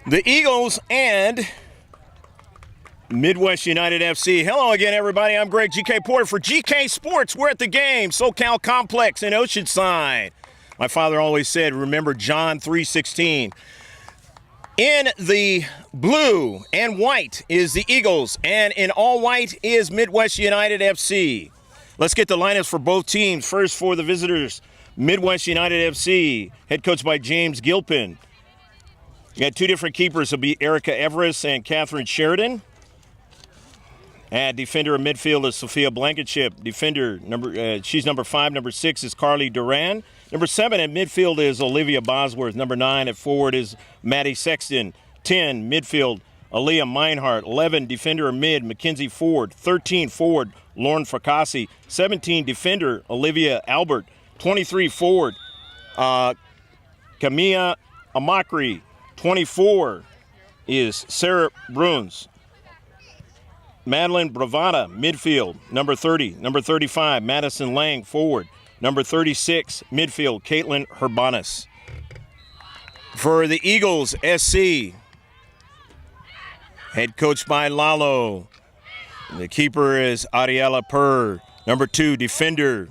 The Eagles and Midwest United FC. Hello again, everybody. I'm Greg GK Porter for GK Sports. We're at the game, SoCal Complex in Oceanside. My father always said, remember John 3:16. In the blue and white is the Eagles, and in all white is Midwest United FC. Let's get the lineups for both teams. First for the visitors, Midwest United FC, head coached by James Gilpin. You got two different keepers. It'll be Erica Everest and Catherine Sheridan. At defender in midfield is Sophia Blankenship. Defender, she's number 5. Number 6 is Carly Duran. Number 7 at midfield is Olivia Bosworth. Number 9 at forward is Maddie Sexton. 10, midfield, Aaliyah Meinhardt. 11, defender mid, Mackenzie Ford. 13, forward, Lauren Fracassi. 17, defender, Olivia Albert. 23, forward, Camilla Amakri. 24 is Sarah Bruns. Madeline Bravada, midfield, number 30. Number 35, Madison Lang, forward. Number 36, midfield, Caitlin Herbanis. For the Eagles, SC, head coached by Lalo. The keeper is Ariela Purr. Number 2, defender,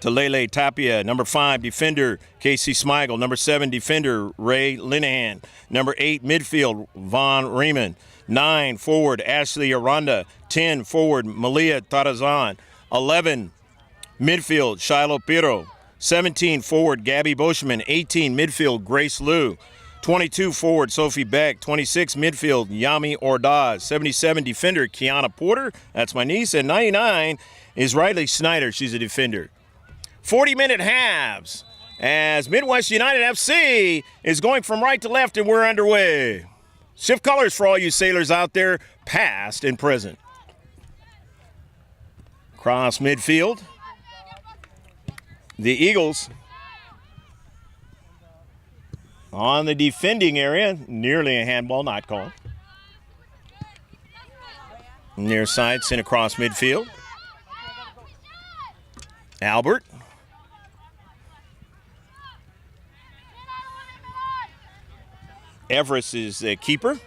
Talele Tapia. Number 5, defender, Casey Smigel. Number 7, defender, Ray Linehan. Number 8, midfield, Von Riemann. 9, forward, Ashley Aranda. 10, forward, Malia Tarazan. 11, midfield, Shiloh Piro. 17, forward, Gabby Boschman. 18, midfield, Grace Liu. 22, forward, Sophie Beck. 26, midfield, Yami Ordaz. 77, defender, Kiana Porter. That's my niece. And 99 is Riley Snyder. She's a defender. 40-minute halves as Midwest United FC is going from right to left, and we're underway. Shift colors for all you sailors out there, past and present. Cross midfield. The Eagles on the defending area, nearly a handball, not called. Near side, sent across midfield. Albert. Everest is the keeper.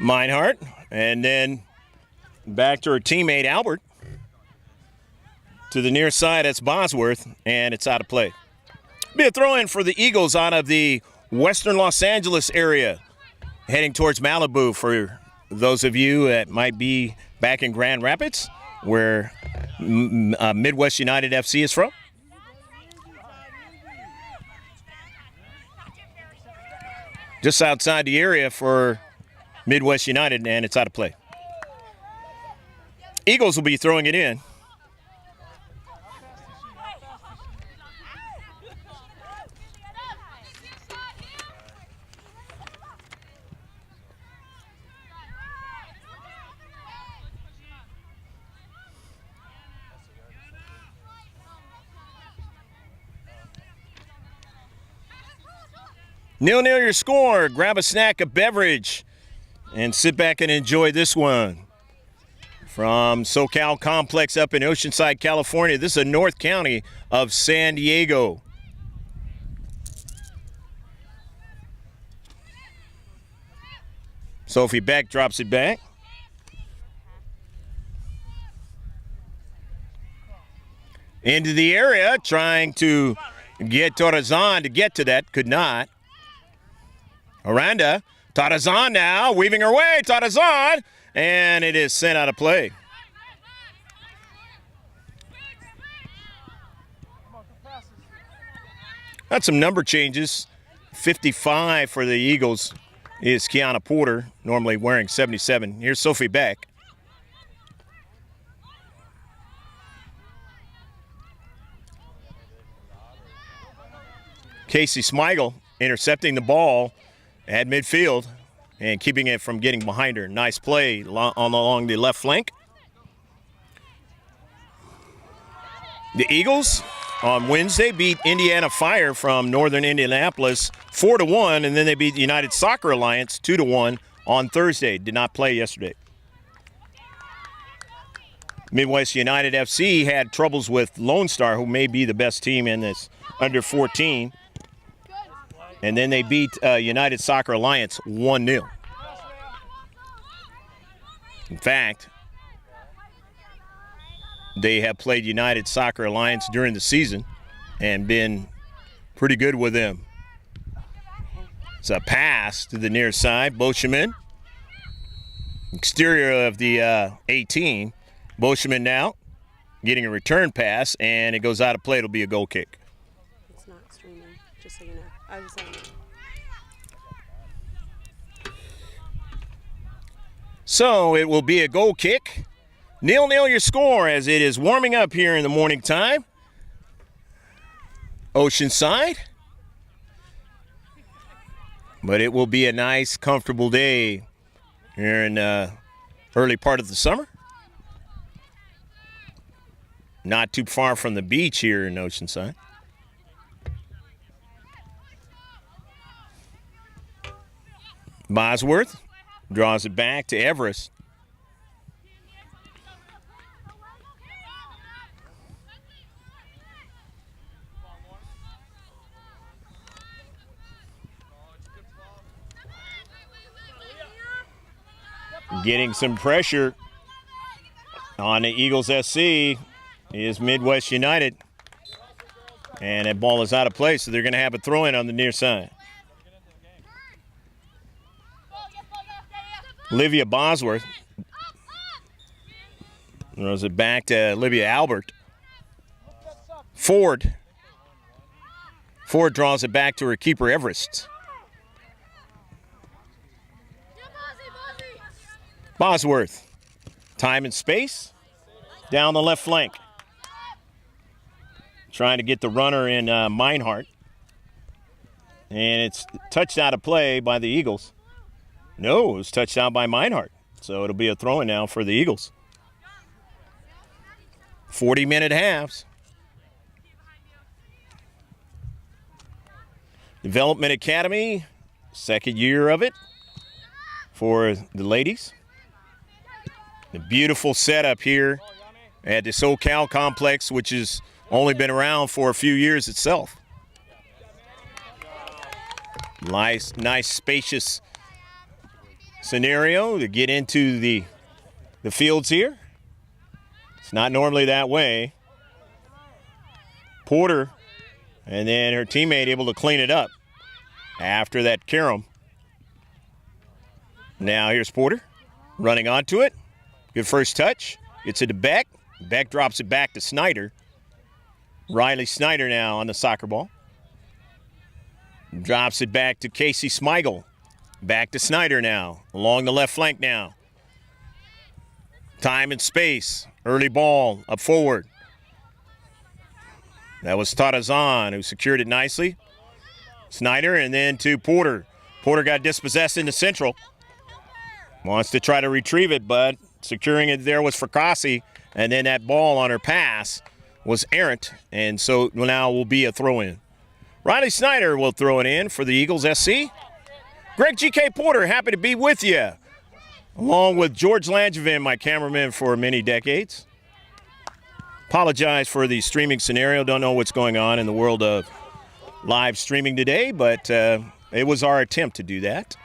Meinhardt, and then back to her teammate Albert. To the near side, that's Bosworth, and it's out of play. Be a throw-in for the Eagles out of the western Los Angeles area, heading towards Malibu for those of you that might be back in Grand Rapids, where Midwest United FC is from. Just outside the area for Midwest United, and it's out of play. Eagles will be throwing it in. Nil-nil your score. Grab a snack, a beverage, and sit back and enjoy this one. From SoCal Complex up in Oceanside, California. This is a North County of San Diego. Sophie Beck drops it back. Into the area, trying to get Torazan to get to that. Could not. Aranda, Tarazan now, weaving her way, Tarazan, and it is sent out of play. That's some number changes. 55 for the Eagles is Kiana Porter, normally wearing 77. Here's Sophie Beck. Casey Smigel intercepting the ball at midfield and keeping it from getting behind her. Nice play along the left flank. The Eagles on Wednesday beat Indiana Fire from Northern Indianapolis 4-1, and then they beat the United Soccer Alliance 2-1 on Thursday. Did not play yesterday. Midwest United FC had troubles with Lone Star, who may be the best team in this under 14. And then they beat United Soccer Alliance 1-0. In fact, they have played United Soccer Alliance during the season and been pretty good with them. It's a pass to the near side. Boscheman, exterior of the 18. Boscheman now getting a return pass, and it goes out of play. It'll be a goal kick. It's not streaming, just so you know. I was saying. So it will be a goal kick. 0-0 your score as it is warming up here in the morning time. Oceanside. But it will be a nice, comfortable day here in early part of the summer. Not too far from the beach here in Oceanside. Bosworth draws it back to Everest. Getting some pressure on the Eagles SC is Midwest United. And that ball is out of play, so they're going to have a throw-in on the near side. Olivia Bosworth throws it back to Olivia Albert. Ford draws it back to her keeper, Everest. Bosworth, time and space, down the left flank. Trying to get the runner in Meinhardt. And it's touched out of play by the Eagles. No, it was touched out by Meinhardt. So it'll be a throw-in now for the Eagles. 40-minute halves. Development Academy, second year of it for the ladies. The beautiful setup here at the SoCal complex, which has only been around for a few years itself. Nice spacious scenario to get into the fields here. It's not normally that way. Porter, and then her teammate able to clean it up after that carom. Now here's Porter running onto it. Good first touch. Gets it to Beck. Beck drops it back to Snyder. Riley Snyder now on the soccer ball. Drops it back to Casey Smigel. Back to Snyder now. Along the left flank now. Time and space. Early ball up forward. That was Tarazan who secured it nicely. Snyder and then to Porter. Porter got dispossessed into central. Wants to try to retrieve it, but securing it there was Fracassi. And then that ball on her pass was errant, and so now will be a throw-in. Riley Snyder will throw it in for the Eagles SC. Greg G.K. Porter, happy to be with you, along with George Langevin, my cameraman for many decades. Apologize for the streaming scenario. Don't know what's going on in the world of live streaming today, but it was our attempt to do that.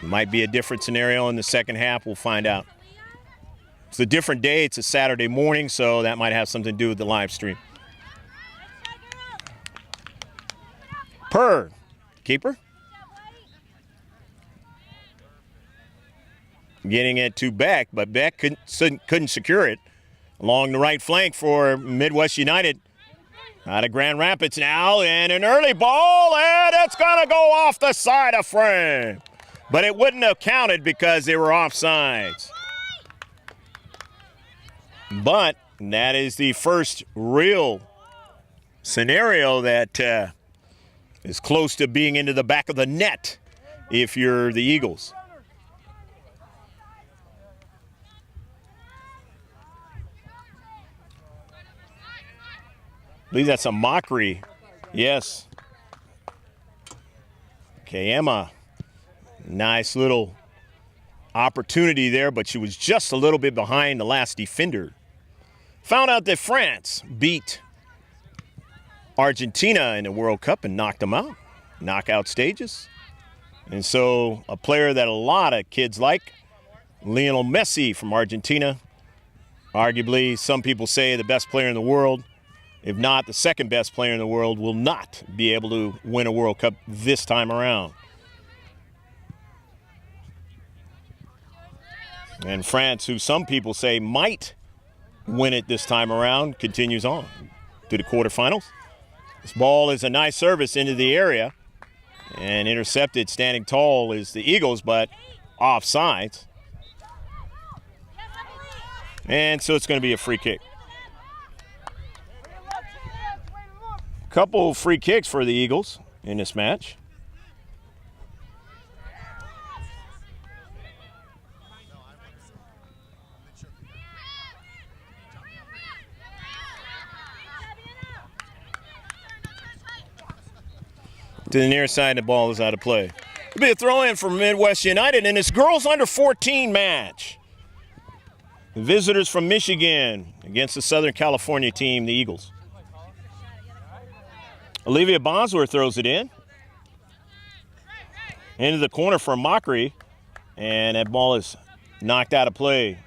Might be a different scenario in the second half. We'll find out. It's a different day. It's a Saturday morning, so that might have something to do with the live stream. Purr, keeper. Getting it to Beck, but Beck couldn't secure it. Along the right flank for Midwest United. Out of Grand Rapids now, and an early ball, and it's going to go off the side of frame. But it wouldn't have counted because they were offsides. But that is the first real scenario that is close to being into the back of the net if you're the Eagles. I believe that's a mockery. Yes. Kayema, nice little opportunity there, but she was just a little bit behind the last defender. Found out that France beat Argentina in the World Cup and knocked them out, knockout stages. And so a player that a lot of kids like, Lionel Messi from Argentina, arguably some people say the best player in the world, if not the second best player in the world, will not be able to win a World Cup this time around. And France, who some people say might win it this time around, continues on to the quarterfinals. This ball is a nice service into the area, and intercepted standing tall is the Eagles, but offsides. And so it's going to be a free kick. Couple free kicks for the Eagles in this match. To the near side, the ball is out of play. It'll be a throw-in for Midwest United in this girls under 14 match. The visitors from Michigan against the Southern California team, the Eagles. Olivia Bosworth throws it in. Into the corner for Mockery, and that ball is knocked out of play.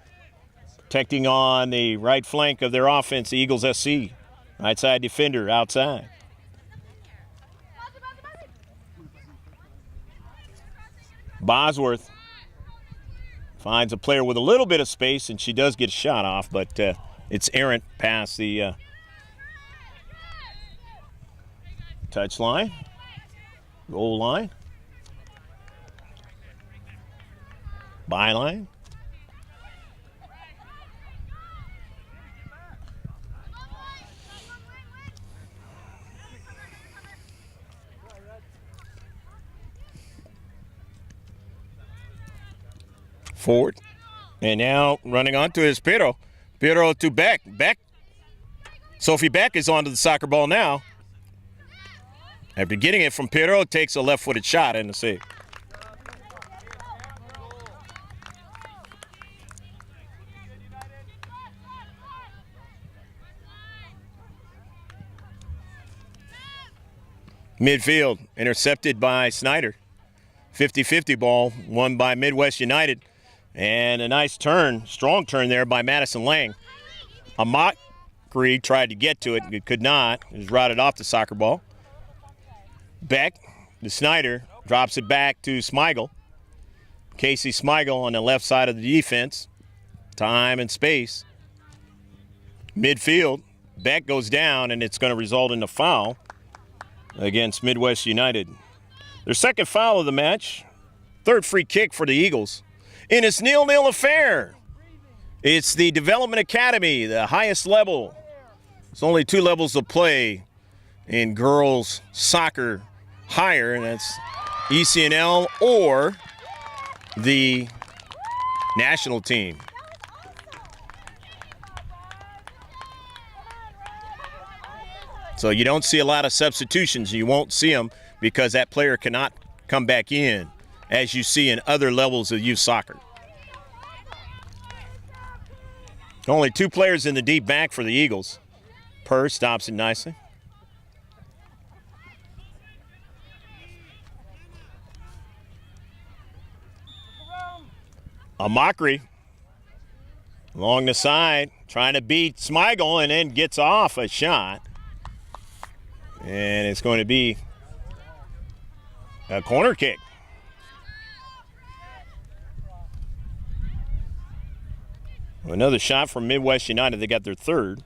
Protecting on the right flank of their offense, the Eagles SC. Right side defender outside. Bosworth finds a player with a little bit of space, and she does get a shot off, but it's errant past the touch line, goal line, byline. Forward, and now running onto his Pero. Pero to Beck. Beck. Sophie Beck is onto the soccer ball now. After getting it from Pero, takes a left-footed shot in the save. Midfield, intercepted by Snyder. 50-50 ball, won by Midwest United. And a nice turn, strong turn there by Madison Lang. A Mockery tried to get to it, but could not. It was routed off the soccer ball. Beck to Snyder, drops it back to Smigel. Casey Smigel on the left side of the defense. Time and space. Midfield, Beck goes down, and it's going to result in a foul against Midwest United. Their second foul of the match, third free kick for the Eagles. In its 0-0 affair, it's the Development Academy, the highest level. There's only two levels of play in girls soccer higher, and that's ECNL or the national team. So you don't see a lot of substitutions. You won't see them because that player cannot come back in, as you see in other levels of youth soccer. Only two players in the deep back for the Eagles. Purr stops it nicely. A Mockery along the side, trying to beat Smigel, and then gets off a shot. And it's going to be a corner kick. Another shot from Midwest United. They got their third.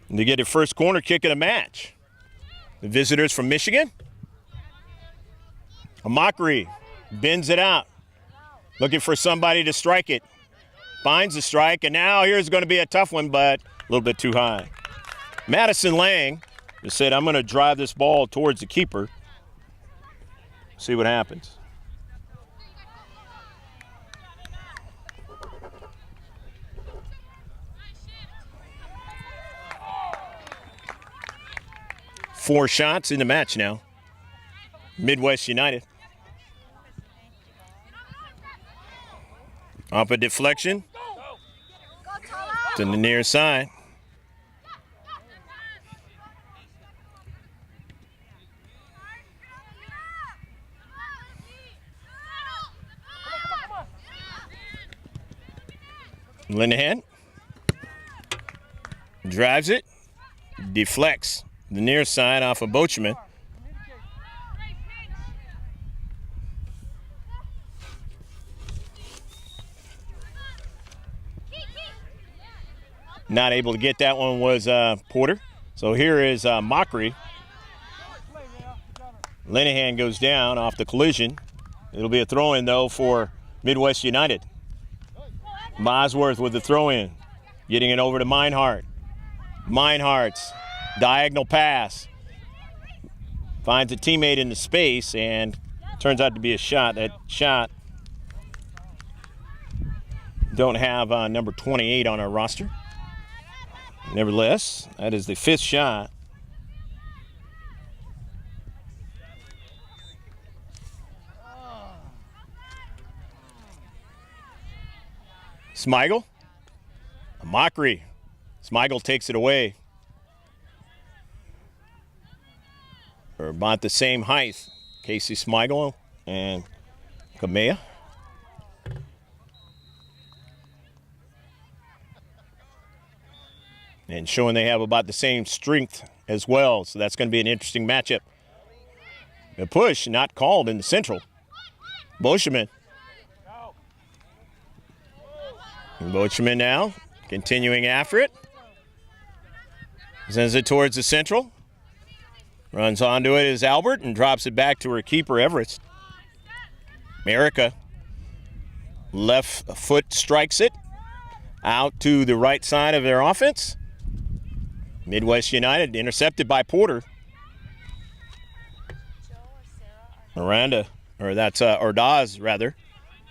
And they get their first corner kick of the match. The visitors from Michigan. A Mockery bends it out. Looking for somebody to strike it. Finds the strike, and now here's going to be a tough one, but a little bit too high. Madison Lang just said, I'm going to drive this ball towards the keeper. See what happens. 4 shots in the match now. Midwest United. Up a deflection to the near side. Linehan drives it, deflects the near side off of Boachman. Not able to get that one was Porter. So here is Mockery. Linehan goes down off the collision. It'll be a throw-in, though, for Midwest United. Bosworth with the throw-in, getting it over to Meinhardt. Meinhardt's diagonal pass. Finds a teammate in the space and turns out to be a shot. That shot, don't have number 28 on our roster. Nevertheless, that is the 5th shot. Smigel, a Mockery. Smigel takes it away. They're about the same height. Casey Smigel and Kamea. And showing they have about the same strength as well. So that's going to be an interesting matchup. A push not called in the central. Boschman. Boachman now continuing after it. Sends it towards the central. Runs onto it is Albert and drops it back to her keeper, Everett. America. Left foot strikes it out to the right side of their offense. Midwest United intercepted by Porter. Miranda, or that's Ordaz rather,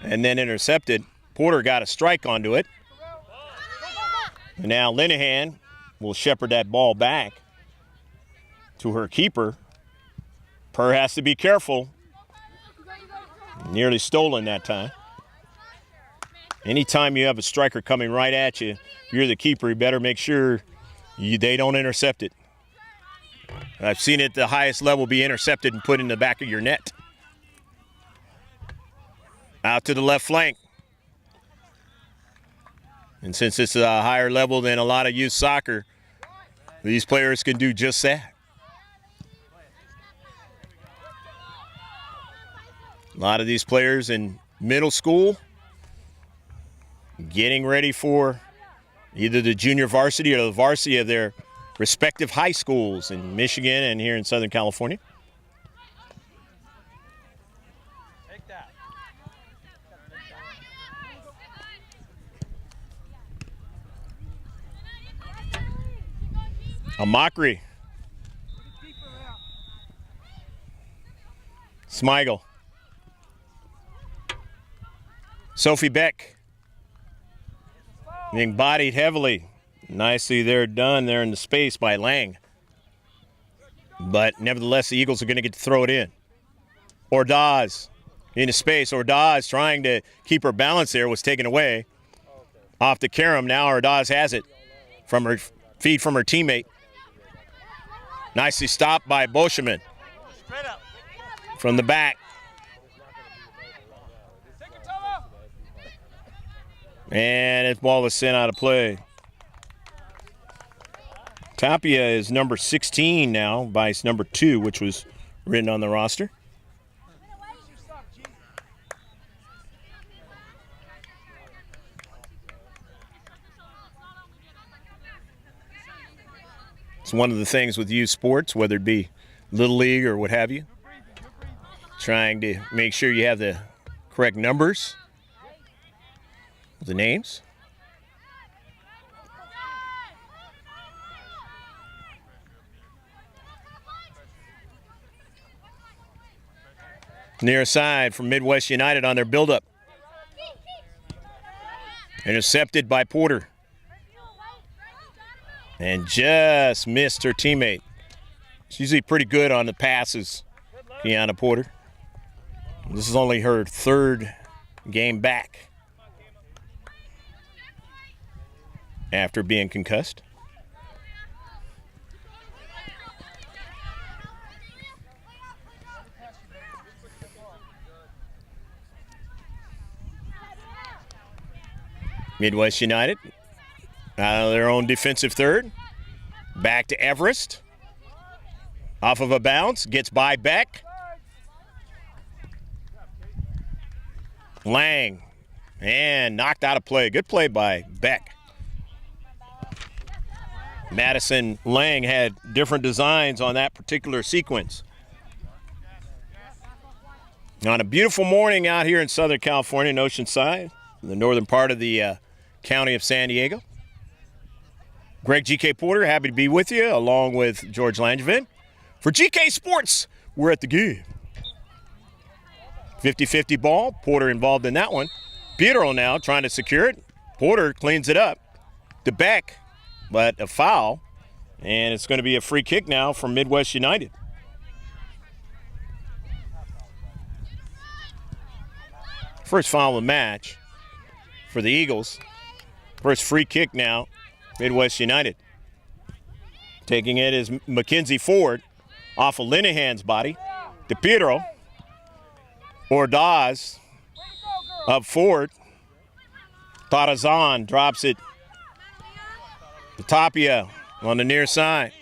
and then intercepted. Porter got a strike onto it. And now Linehan will shepherd that ball back to her keeper. Purr has to be careful. Nearly stolen that time. Anytime you have a striker coming right at you, you're the keeper, you better make sure they don't intercept it. I've seen it at the highest level be intercepted and put in the back of your net. Out to the left flank. And since it's a higher level than a lot of youth soccer, these players can do just that. A lot of these players in middle school getting ready for either the junior varsity or the varsity of their respective high schools in Michigan and here in Southern California. A Mockery. Smigel. Sophie Beck. Being bodied heavily. Nicely there done there in the space by Lang. But nevertheless, the Eagles are going to get to throw it in. Ordaz into space. Ordaz trying to keep her balance there, was taken away. Off to Karam. Now Ordaz has it from her feed from her teammate. Nicely stopped by Boschman. From the back. And this ball was sent out of play. Tapia is number 16 now, by number 2, which was written on the roster. It's one of the things with youth sports, whether it be Little League or what have you, trying to make sure you have the correct numbers, the names. Near side from Midwest United on their buildup. Intercepted by Porter. And just missed her teammate. She's usually pretty good on the passes, Kiana Porter. This is only her third game back after being concussed. Midwest United out of their own defensive third. Back to Everest. Off of a bounce, gets by Beck. Lang, and knocked out of play. Good play by Beck. Madison Lang had different designs on that particular sequence. On a beautiful morning out here in Southern California, in Oceanside, in the northern part of the county of San Diego. Greg GK Porter, happy to be with you, along with George Langevin. For GK Sports, we're at the game. 50-50 ball. Porter involved in that one. Pietro now trying to secure it. Porter cleans it up to Beck, but a foul. And it's going to be a free kick now from Midwest United. First foul of the match for the Eagles. First free kick now, Midwest United. Taking it is Mackenzie Ford off of Linehan's body to Pietro. Ordaz up forward. Tarazan drops it to Tapia on the near side.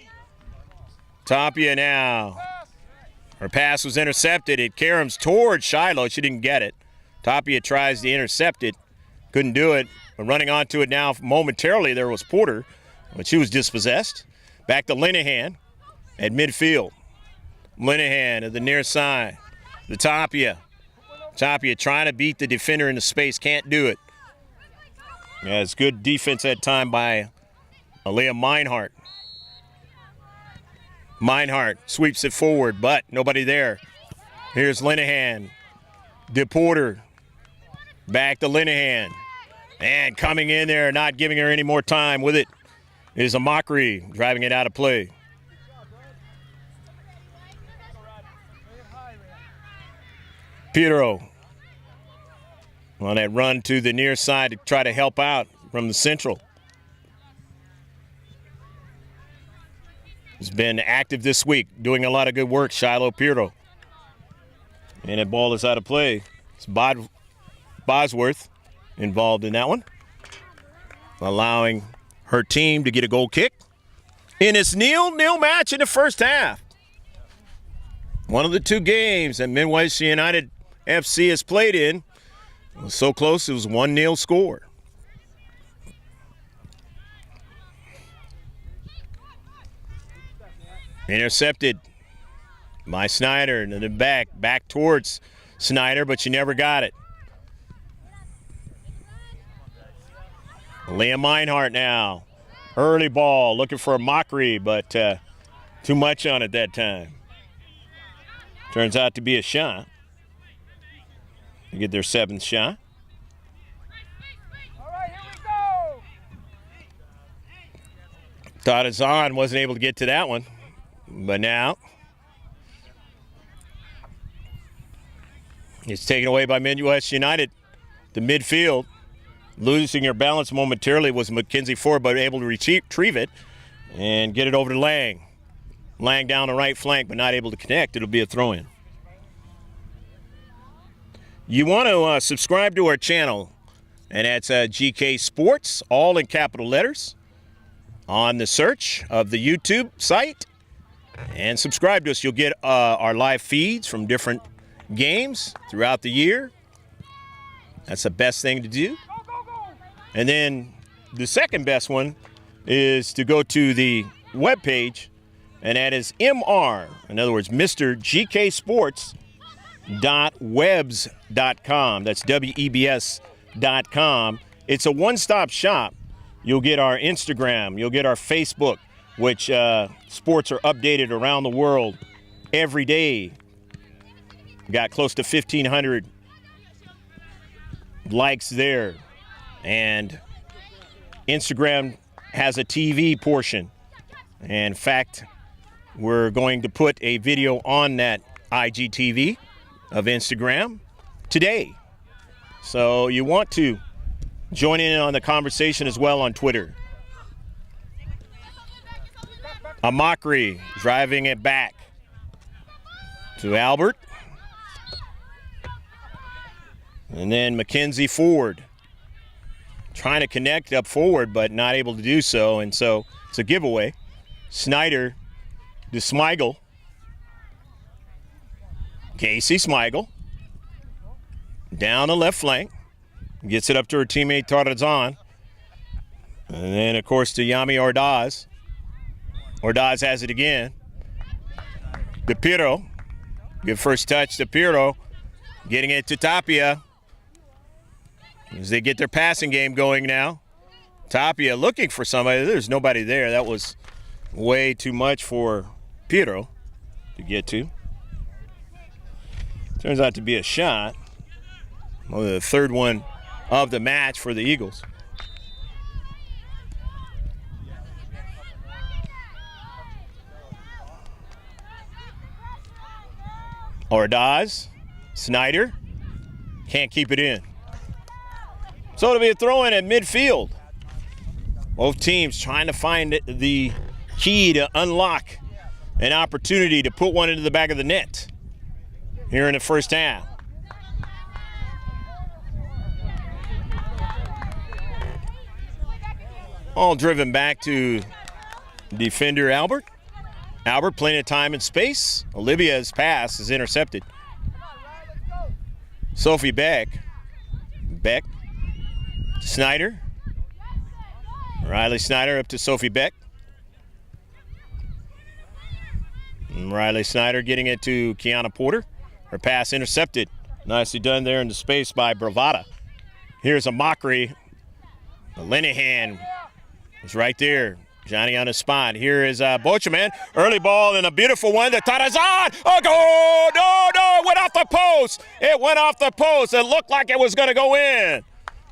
Tapia now. Her pass was intercepted. It caroms towards Shiloh. She didn't get it. Tapia tries to intercept it. Couldn't do it. But running onto it now momentarily, there was Porter, but she was dispossessed. Back to Linehan at midfield. Linehan at the near side. The Tapia. Tapia trying to beat the defender into space, can't do it. Yeah, it's good defense that time by Aaliyah Meinhardt. Meinhardt sweeps it forward, but nobody there. Here's Linehan. DePorter. Back to Linehan. And coming in there, not giving her any more time with it, is a Mockery, driving it out of play. Pietro on that run to the near side to try to help out from the central. He's been active this week, doing a lot of good work, Shiloh Pietro. And that ball is out of play. It's Bosworth involved in that one, allowing her team to get a goal kick in this 0-0 match in the first half. One of the two games that Midwest United FC has played in. It was so close, it was 1-0 score. Intercepted by Snyder and then back towards Snyder, but she never got it. Leah Meinhardt now. Early ball, looking for a Mockery, but too much on it that time. Turns out to be a shot. They get their 7th shot. All right, here we go. Tarazan wasn't able to get to that one, but now it's taken away by Midwest United. The midfield, losing her balance momentarily, was Mackenzie Ford, but able to retrieve it and get it over to Lang. Lang down the right flank, but not able to connect. It'll be a throw-in. You want to subscribe to our channel, and that's GK Sports, all in capital letters, on the search of the YouTube site. And subscribe to us. You'll get our live feeds from different games throughout the year. That's the best thing to do. And then the second best one is to go to the webpage, and that is MR, in other words, Mr. GK Sports .webs.com. That's WEBS.com. It's a one-stop shop. You'll get our Instagram. You'll get our Facebook, which sports are updated around the world every day. Got close to 1,500 likes there. And Instagram has a TV portion. And in fact, We're going to put a video on that IGTV of Instagram today. So you want to join in on the conversation as well on Twitter. Amakri driving it back to Albert. And then Mackenzie Ford trying to connect up forward, but not able to do so. And so it's a giveaway. Snyder to Smigel. Casey Smigel. Down the left flank. Gets it up to her teammate Tarazan. And then, of course, to Yami Ordaz. Ordaz has it again. DePiro. Good first touch to Pirro. Getting it to Tapia. As they get their passing game going now. Tapia looking for somebody. There's nobody there. That was way too much for Pirro to get to. Turns out to be a shot. Well, the third one of the match for the Eagles. Ordaz, Snyder, can't keep it in. So it'll be a throw-in at midfield. Both teams trying to find the key to unlock an opportunity to put one into the back of the net here in the first half. All driven back to defender Albert. Albert plenty of time and space. Olivia's pass is intercepted. Sophie Beck. Beck. Snyder. Riley Snyder up to Sophie Beck. And Riley Snyder getting it to Kiana Porter. Her pass intercepted. Nicely done there in the space by Bravada. Here's a mockery. Linehan is right there. Johnny on the spot. Here is Bochaman. Early ball and a beautiful one to Tarazan. Oh, goal! No, it went off the post. It went off the post. It looked like it was going to go in.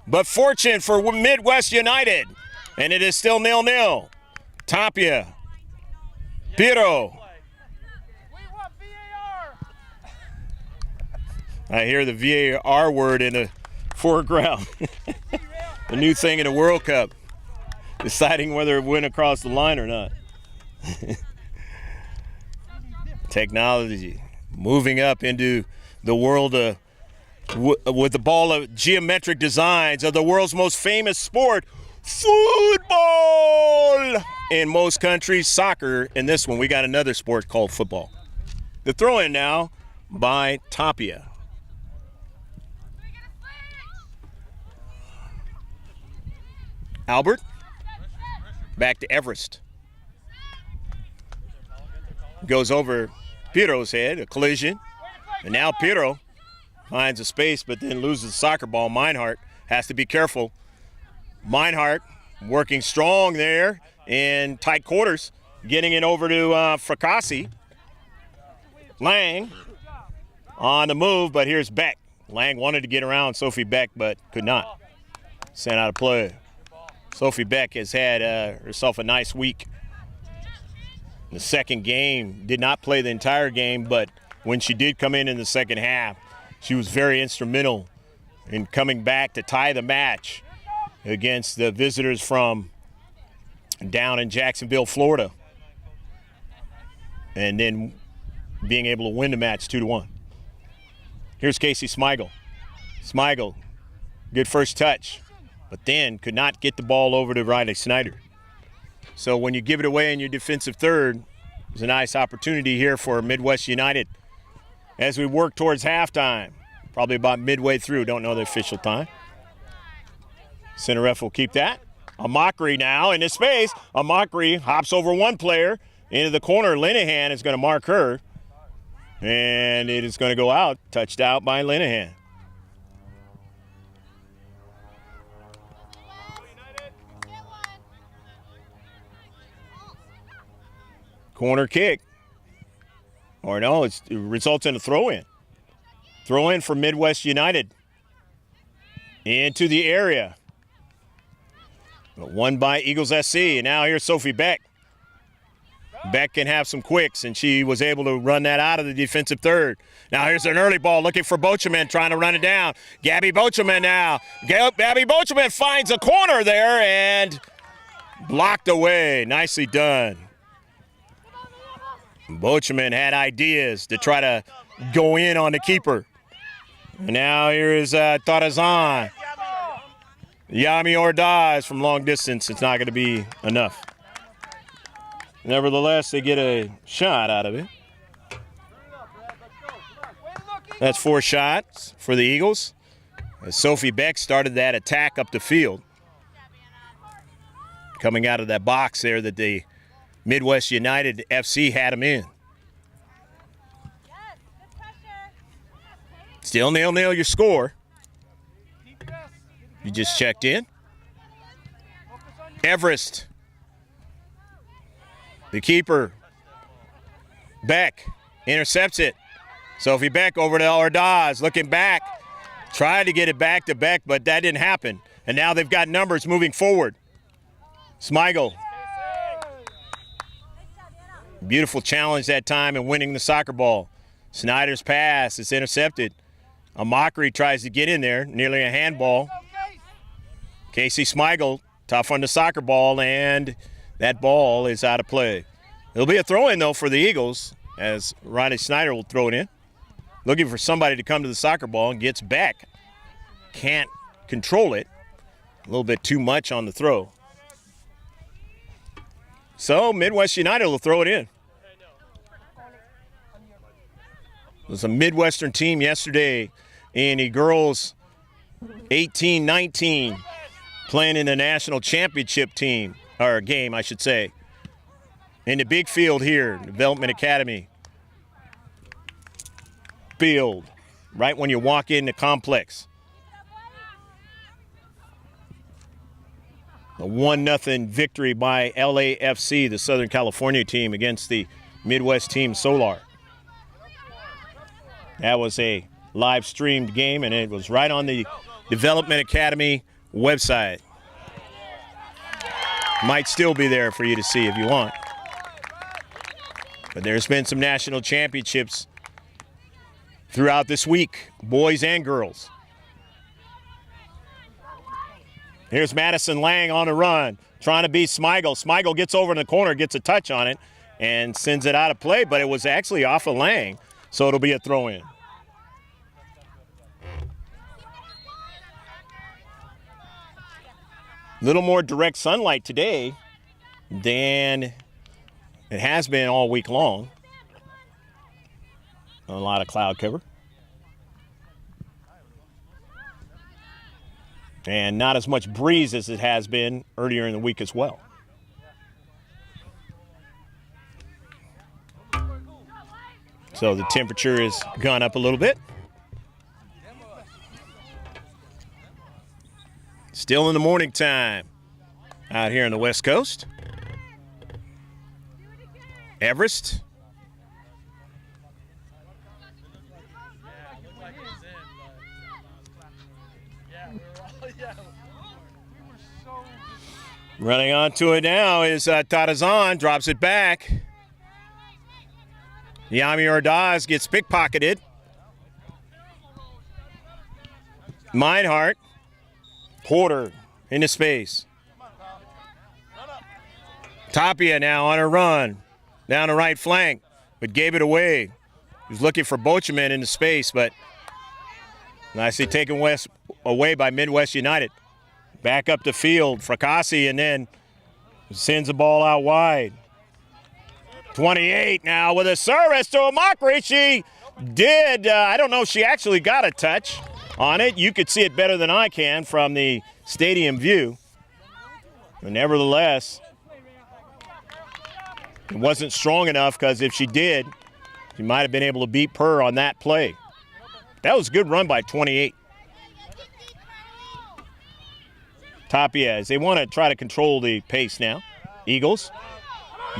But fortune for Midwest United. And it is still 0-0. Tapia. Pirro. I hear the VAR word in the foreground. The new thing in the World Cup. Deciding whether it went across the line or not. Technology moving up into the world with the ball of geometric designs of the world's most famous sport, football. In most countries, soccer. In this one, we got another sport called football. The throw-in now by Tapia. Albert. Back to Everest. Goes over Pirro's head, a collision. And now Pirro finds a space but then loses the soccer ball. Meinhardt has to be careful. Meinhardt working strong there in tight quarters. Getting it over to Fracassi. Lang on the move, but here's Beck. Lang wanted to get around Sophie Beck but could not. Sent out of play. Sophie Beck has had herself a nice week. The second game, did not play the entire game, but when she did come in the second half, she was very instrumental in coming back to tie the match against the visitors from down in Jacksonville, Florida. And then being able to win the match 2-1. Here's Casey Smigel. Smigel, good first touch. But then could not get the ball over to Riley Snyder. So when you give it away in your defensive third, there's a nice opportunity here for Midwest United as we work towards halftime. Probably about midway through, don't know the official time. Center ref will keep that. A mockery now in this space. A mockery hops over one player into the corner. Linehan is going to mark her. And it is going to go out. Touched out by Linehan. Corner kick. Or no, it results in a throw-in. Throw-in for Midwest United. Into the area. But won by Eagles SC. And now here's Sophie Beck. Beck can have some quicks, and she was able to run that out of the defensive third. Now here's an early ball looking for Bocheman, trying to run it down. Gabby Bocheman now. Gabby Bocheman finds a corner there and blocked away. Nicely done. Bocheman had ideas to try to go in on the keeper. And now here is Tarazan. Yami Ordaz from long distance. It's not going to be enough. Nevertheless, they get a shot out of it. That's 4 shots for the Eagles, as Sophie Beck started that attack up the field. Coming out of that box there that the Midwest United FC had him in. Still 0-0 your score. You just checked in. Everest, the keeper. Beck intercepts it. Sophie Beck over to Ordaz, looking back. Tried to get it back to Beck, but that didn't happen. And now they've got numbers moving forward. Smigel. Beautiful challenge that time and winning the soccer ball. Snyder's pass is intercepted. A Mockery tries to get in there, nearly a handball. Casey Smigel, tough on the soccer ball, and that ball is out of play. It'll be a throw-in, though, for the Eagles, as Ronnie Snyder will throw it in. Looking for somebody to come to the soccer ball and gets back. Can't control it. A little bit too much on the throw. So Midwest United will throw it in. It was a Midwestern team yesterday in the girls 18-19 playing in the national championship team, or game, I should say. In the big field here, Development Academy field, right when you walk in the complex. A 1-0 victory by LAFC, the Southern California team, against the Midwest team Solar. That was a live streamed game, and it was right on the Development Academy website. Might still be there for you to see if you want. But there's been some national championships throughout this week, boys and girls. Here's Madison Lang on the run, trying to beat Smigel. Smigel gets over in the corner, gets a touch on it, and sends it out of play, but it was actually off of Lang, so it'll be a throw-in. A little more direct sunlight today than it has been all week long. A lot of cloud cover. And not as much breeze as it has been earlier in the week as well. So the temperature has gone up a little bit. Still in the morning time out here on the West Coast. Everest. Running onto it now is Tarazan, drops it back. Yami Ordaz gets pickpocketed. Meinhardt. Porter into space. Tapia now on a run. Down the right flank, but gave it away. He was looking for Bocheman into space, but nicely taken away by Midwest United. Back up the field, Fracassi, and then sends the ball out wide. 28 now with a service to a Mockery. She did, I don't know if she actually got a touch on it. You could see it better than I can from the stadium view. But nevertheless, it wasn't strong enough, because if she did, she might have been able to beat Purr on that play. That was a good run by 28. Tapia, as they want to try to control the pace now. Eagles,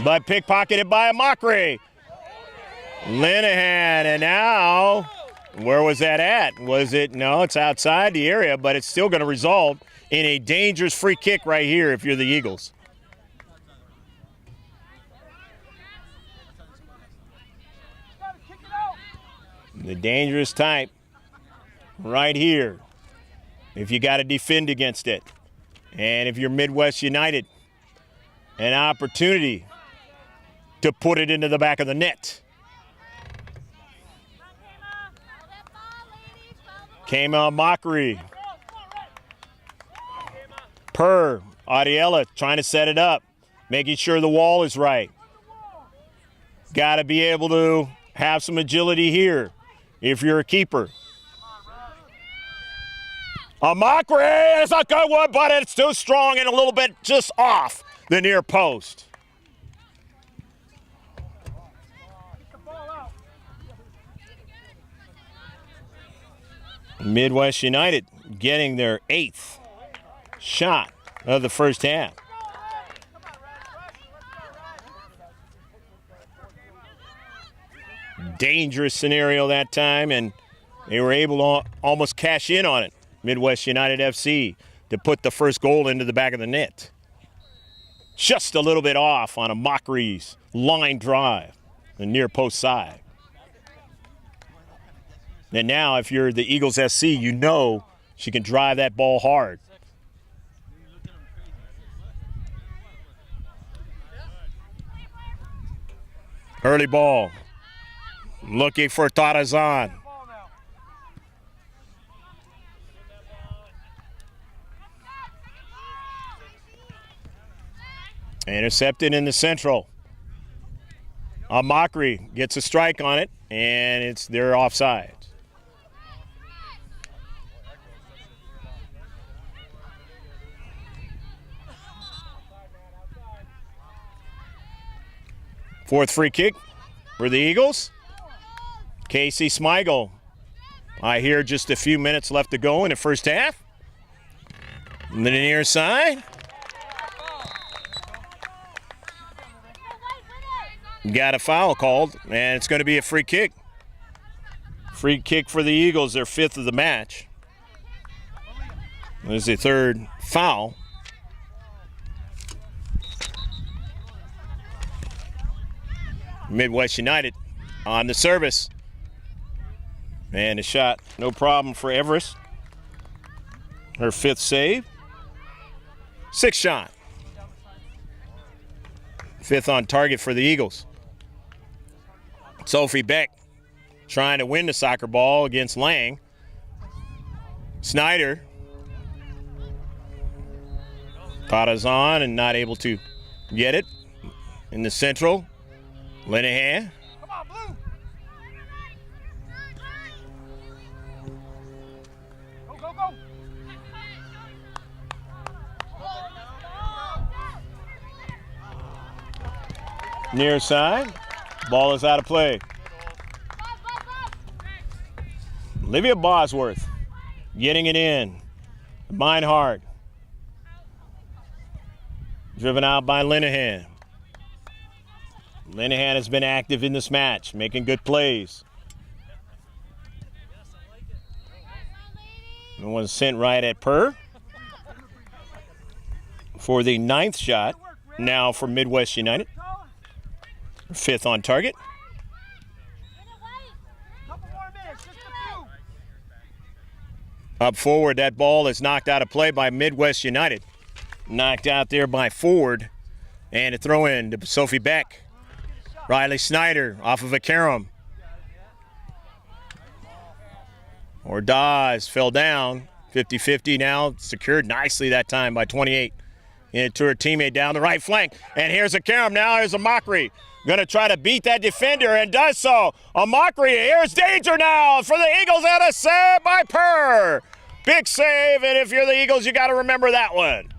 but pickpocketed by a Mockery. Linehan, and now, where was that at? Was it, no, it's outside the area, but it's still going to result in a dangerous free kick right here if you're the Eagles. The dangerous type right here if you got to defend against it. And if you're Midwest United, an opportunity to put it into the back of the net. Kama Mockery. Per Adiela trying to set it up, making sure the wall is right. Got to be able to have some agility here if you're a keeper. A Mockery, it's a good one, but it's too strong and a little bit just off the near post. Midwest United getting their 8th shot of the first half. Dangerous scenario that time, and they were able to almost cash in on it, Midwest United FC, to put the first goal into the back of the net. Just a little bit off on a Mockery's line drive, the near post side. And now if you're the Eagles SC, you know she can drive that ball hard. Early ball. Looking for Tarazan. Intercepted in the central. A Mockery gets a strike on it, and they're offside. Fourth free kick for the Eagles. Casey Smigel. I hear just a few minutes left to go in the first half. On the near side. Got a foul called, and it's going to be a free kick. Free kick for the Eagles, their 5th of the match. There's the 3rd foul. Midwest United on the service. And a shot, no problem for Everest. Her 5th save. 6th shot. 5th on target for the Eagles. Sophie Beck trying to win the soccer ball against Lang. Snyder. Tarazan and not able to get it. In the central. Linehan. Come on, Blue. Go, go, go. Near side. Ball is out of play. Olivia Bosworth getting it in. Meinhardt. Driven out by Linehan. Linehan has been active in this match, making good plays. And one sent right at Per for the 9th shot, now for Midwest United. 5th on target. Up forward, that ball is knocked out of play by Midwest United. Knocked out there by Ford. And a throw in to Sophie Beck. Riley Snyder off of a Karam. Ordaz fell down. 50-50 now. Secured nicely that time by 28. Into her teammate down the right flank. And here's a Karam. Now here's a Mockery. Going to try to beat that defender and does so. A Mockery. Here's danger now for the Eagles, and a save by Per. Big save, and if you're the Eagles, you got to remember that one.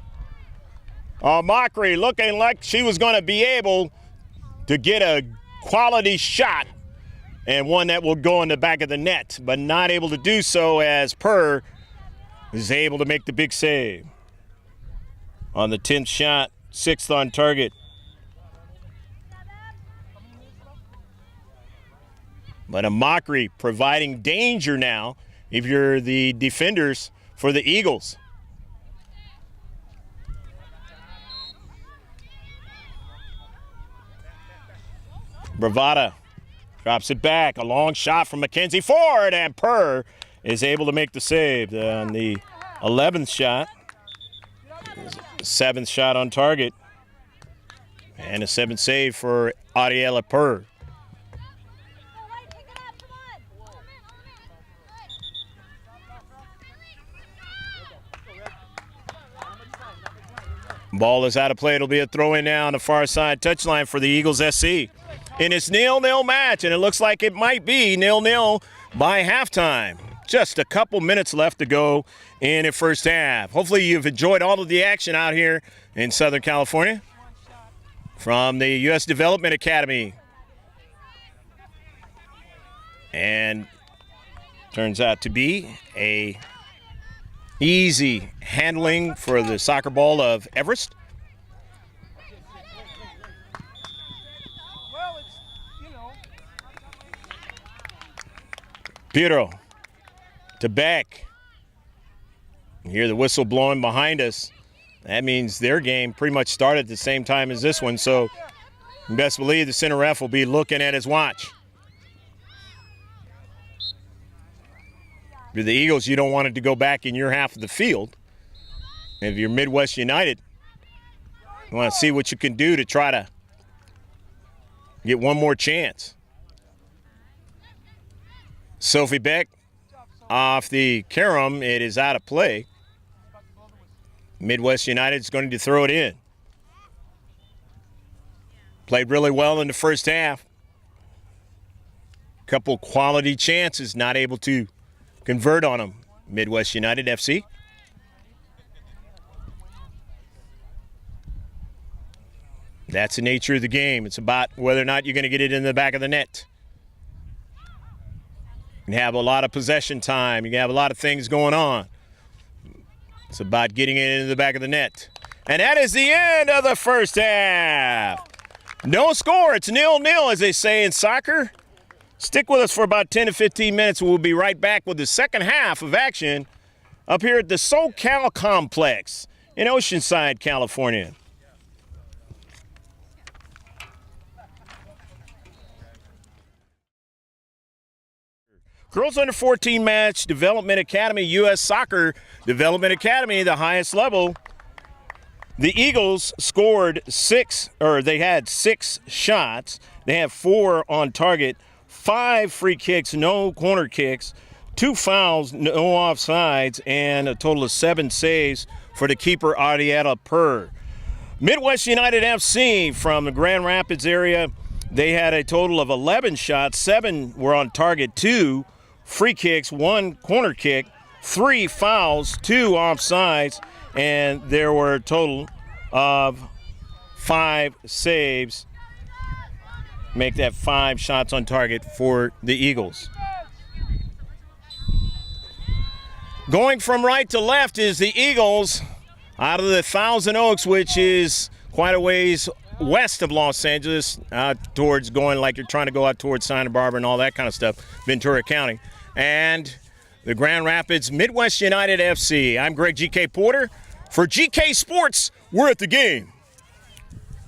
A Mockery looking like she was going to be able to get a quality shot and one that will go in the back of the net, but not able to do so as Per is able to make the big save. On the 10th shot, 6th on target. But a Mockery providing danger now if you're the defenders for the Eagles. Bravada Drops it back. A long shot from Mackenzie Ford, and Purr is able to make the save on the 11th shot. 7th shot on target. And a 7th save for Ariella Purr. Ball is out of play. It'll be a throw-in now on the far side touchline for the Eagles SC. And it's 0-0 match, and it looks like it might be 0-0 by halftime. Just a couple minutes left to go in the first half. Hopefully you've enjoyed all of the action out here in Southern California from the U.S. Development Academy. And turns out to be a easy handling for the soccer ball of Everest. Piero to Beck. You hear the whistle blowing behind us. That means their game pretty much started at the same time as this one, so you best believe the center ref will be looking at his watch. For the Eagles, you don't want it to go back in your half of the field. If you're Midwest United, you want to see what you can do to try to get one more chance. Sophie Beck off the carom. It is out of play. Midwest United is going to throw it in. Played really well in the first half. Couple quality chances, not able to convert on them. Midwest United FC. That's the nature of the game. It's about whether or not you're going to get it in the back of the net. You have a lot of possession time. You can have a lot of things going on. It's about getting it into the back of the net. And that is the end of the first half. No score. It's 0-0, as they say in soccer. Stick with us for about 10 to 15 minutes. We'll be right back with the second half of action up here at the SoCal Complex in Oceanside, California. Girls Under 14 match, Development Academy, U.S. Soccer Development Academy, the highest level. The Eagles scored they had 6 shots. They have 4 on target, 5 free kicks, no corner kicks, 2 fouls, no offsides, and a total of 7 saves for the keeper, Arietta Purr. Midwest United FC from the Grand Rapids area, they had a total of 11 shots. 7 were on target, 2 free kicks, 1 corner kick, 3 fouls, 2 offsides, and there were a total of 5 saves. Make that 5 shots on target for the Eagles. Going from right to left is the Eagles out of the Thousand Oaks, which is quite a ways west of Los Angeles, towards going like you're trying to go out towards Santa Barbara and all that kind of stuff, Ventura County. And the Grand Rapids Midwest United FC. I'm Greg GK Porter. For GK Sports, we're at the game.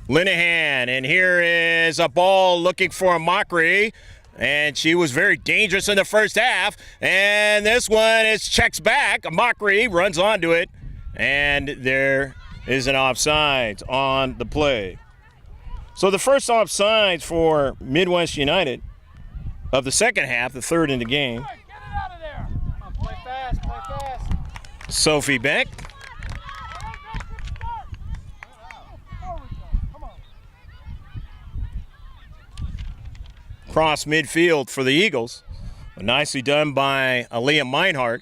Linehan, and here is a ball looking for a Mockery, and she was very dangerous in the first half. And this one is checks back. Mockery runs onto it, and there is an offside on the play. So the first offside for Midwest United of the second half, the third in the game. Get it out of there. Come on, play fast, play fast. Sophie Beck. Cross midfield for the Eagles. Nicely done by Aaliyah Meinhardt.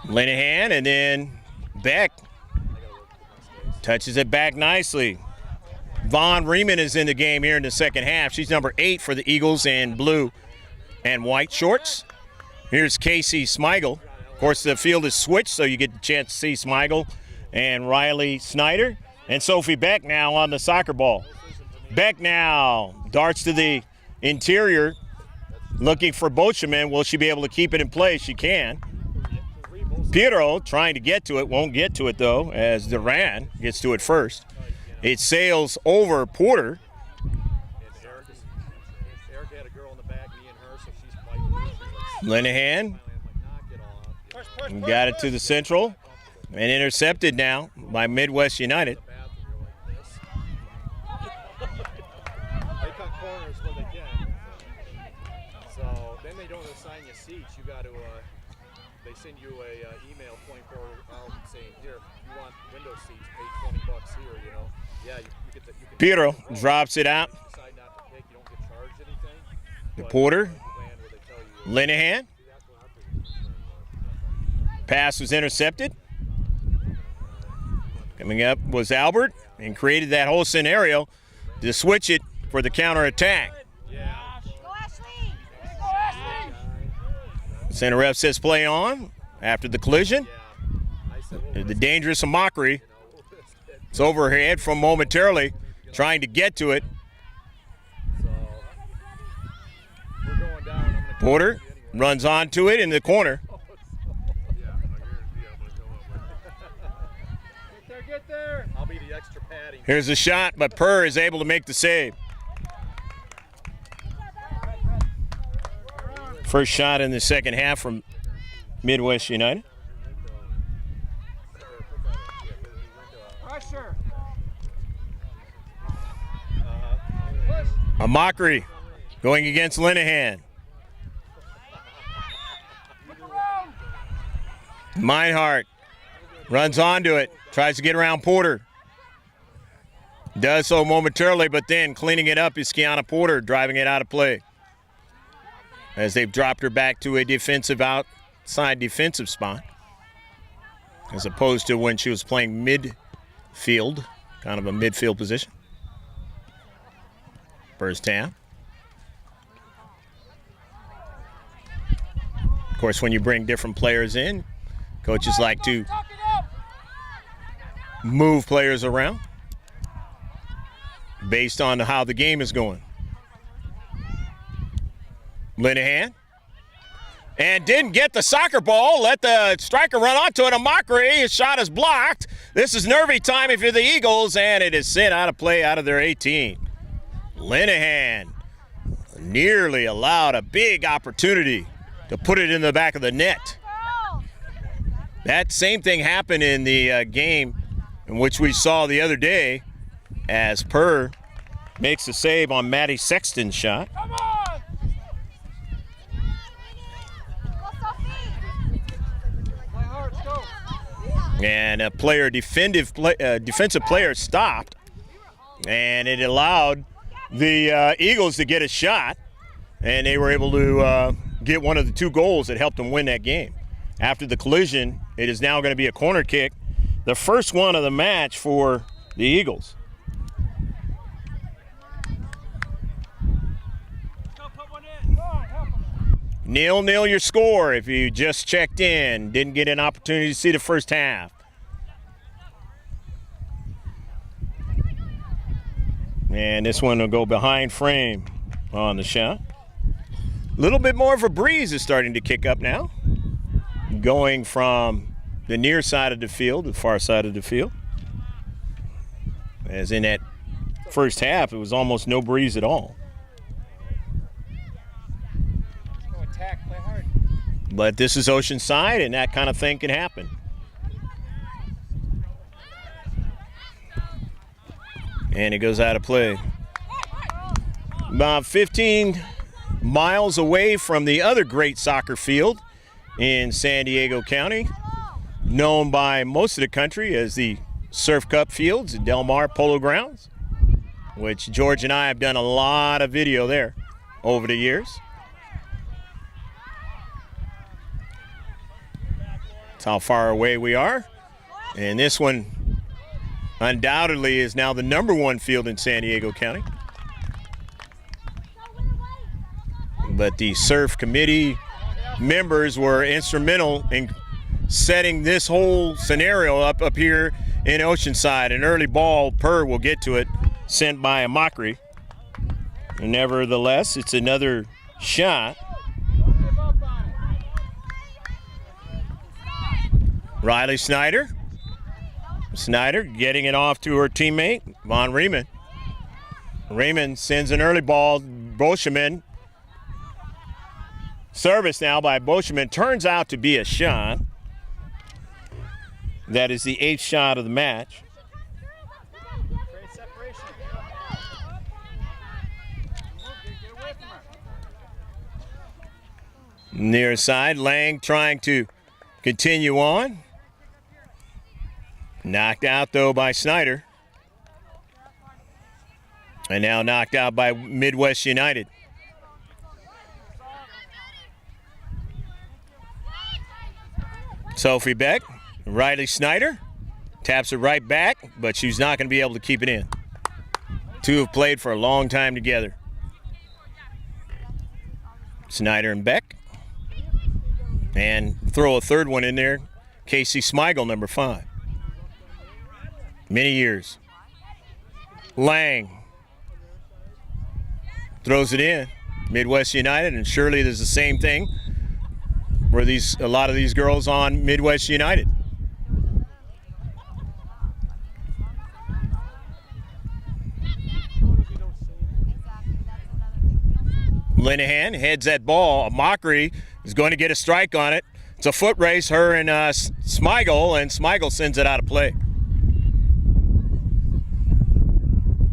Linehan, and then Beck touches it back nicely. Vaughn Riemann is in the game here in the second half. She's number 8 for the Eagles in blue and white shorts. Here's Casey Smigel. Of course, the field is switched, so you get the chance to see Smigel and Riley Snyder. And Sophie Beck now on the soccer ball. Beck now darts to the interior, looking for Bocheman. Will she be able to keep it in place? She can. Piero trying to get to it, won't get to it though, as Duran gets to it first. It sails over Porter. Linehan got it to the central and intercepted now by Midwest United. They cut corners where they can. So then they don't assign you seats. You got to, they send you a email 24 hours saying, here, you want window seats, pay $20 here, you know. Yeah, you get the, you can Piero drops it out. decide not to pick, you don't get charged anything. To But Porter. you land where they tell you. Linehan. Pass was intercepted. Coming up was Albert and created that whole scenario to switch it for the counterattack. Yeah. Center ref says play on after the collision. The dangerous mockery. It's overhead from momentarily trying to get to it. So we're going down. I'm gonna Porter runs onto it in the corner. Get there. I'll be the extra padding. Here's the shot, but Purr is able to make the save. First shot in the second half from Midwest United. Pressure. A mockery going against Linehan. Meinhardt runs onto it, tries to get around Porter. Does so momentarily, but then cleaning it up is Kiana Porter, driving it out of play. As they've dropped her back to a defensive outside defensive spot, as opposed to when she was playing midfield, kind of a midfield position. First half. Of course, when you bring different players in, coaches like to move players around based on how the game is going. Linehan. And didn't get the soccer ball. Let the striker run onto it. A mockery. His shot is blocked. This is nervy time if you're the Eagles, and it is sent out of play out of their 18. Linehan nearly allowed a big opportunity to put it in the back of the net. That same thing happened in the game in which we saw the other day as Purr makes a save on Maddie Sexton's shot. Come on! Play hard, let's go. And a defensive player stopped, and it allowed the Eagles to get a shot, and they were able to get one of the two goals that helped them win that game. After the collision, it is now going to be a corner kick, the first one of the match for the Eagles. Go put one in. Go on, help him. 0-0 your score if you just checked in, didn't get an opportunity to see the first half. And this one will go behind frame on the shot. A little bit more of a breeze is starting to kick up now, going from the near side of the field to the far side of the field. As in that first half, it was almost no breeze at all. Go attack, play hard. But this is Oceanside, and that kind of thing can happen. And it goes out of play. About 15 miles away from the other great soccer field in San Diego County, known by most of the country as the Surf Cup Fields at Del Mar Polo Grounds, which George and I have done a lot of video there over the years. That's how far away we are. And this one undoubtedly is now the #1 field in San Diego County. But the Surf Committee members were instrumental in setting this whole scenario up here in Oceanside. An early ball, Purr will get to it, sent by a mockery. Nevertheless, it's another shot. Don't give up on Riley Snyder. Snyder getting it off to her teammate, Von Riemann. Riemann sends an early ball. Boscheman. Service now by Boscheman. Turns out to be a shot. That is the 8th shot of the match. Great separation. Get away from her. Near side, Lang trying to continue on. Knocked out, though, by Snyder. And now knocked out by Midwest United. Sophie Beck, Riley Snyder, taps it right back, but she's not going to be able to keep it in. Two have played for a long time together. Snyder and Beck. And throw a third one in there, Casey Smigel, number 5. Many years. Lang throws it in. Midwest United, and surely there's the same thing for a lot of these girls on Midwest United. Linehan heads that ball. Mockery is going to get a strike on it. It's a foot race, her and Smigel, and Smigel sends it out of play.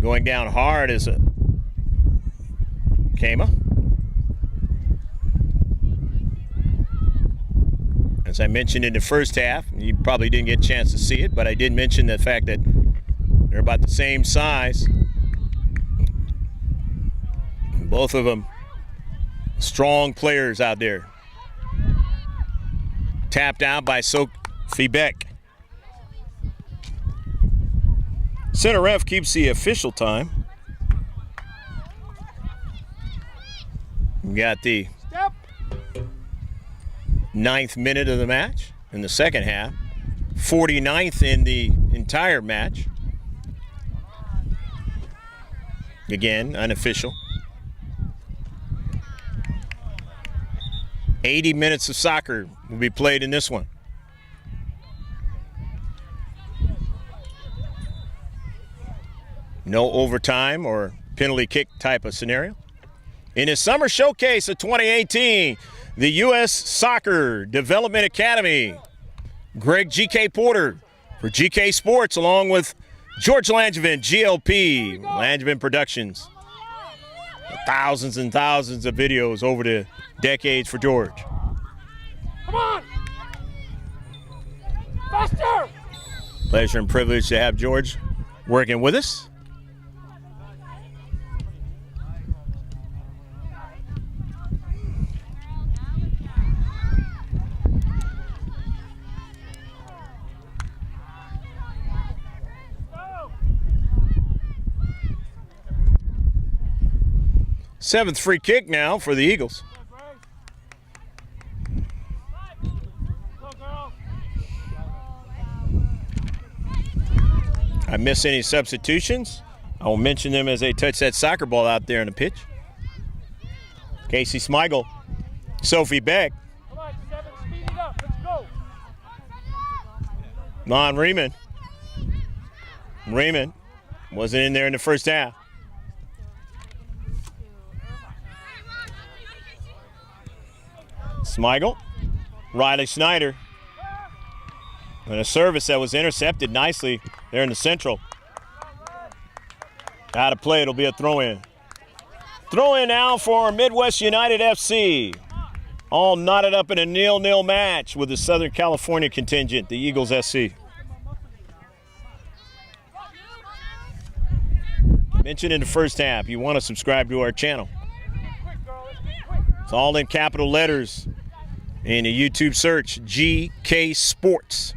Going down hard is a Kama. As I mentioned in the first half, you probably didn't get a chance to see it, but I did mention the fact that they're about the same size. Both of them strong players out there. Tapped out by Sophie Beck. Center ref keeps the official time. We got the 9th minute of the match in the second half. 49th in the entire match. Again, unofficial. 80 minutes of soccer will be played in this one. No overtime or penalty kick type of scenario. In his summer showcase of 2018, the U.S. Soccer Development Academy, Greg G.K. Porter for GK Sports, along with George Langevin, GLP, Langevin Productions. Thousands and thousands of videos over the decades for George. Come on! Faster! Pleasure and privilege to have George working with us. Seventh free kick now for the Eagles. I miss any substitutions. I will mention them as they touch that soccer ball out there on the pitch. Casey Smigel, Sophie Beck. Come on, 7, speed it up. Let's go. Von Riemann. Riemann wasn't in there in the first half. Smigel, Riley Snyder, and a service that was intercepted nicely there in the central. Out of play, it'll be a throw-in. Throw-in now for Midwest United FC. All knotted up in a 0-0 match with the Southern California contingent, the Eagles SC. Mentioned in the first half, you want to subscribe to our channel. It's all in capital letters in the YouTube search, GK Sports.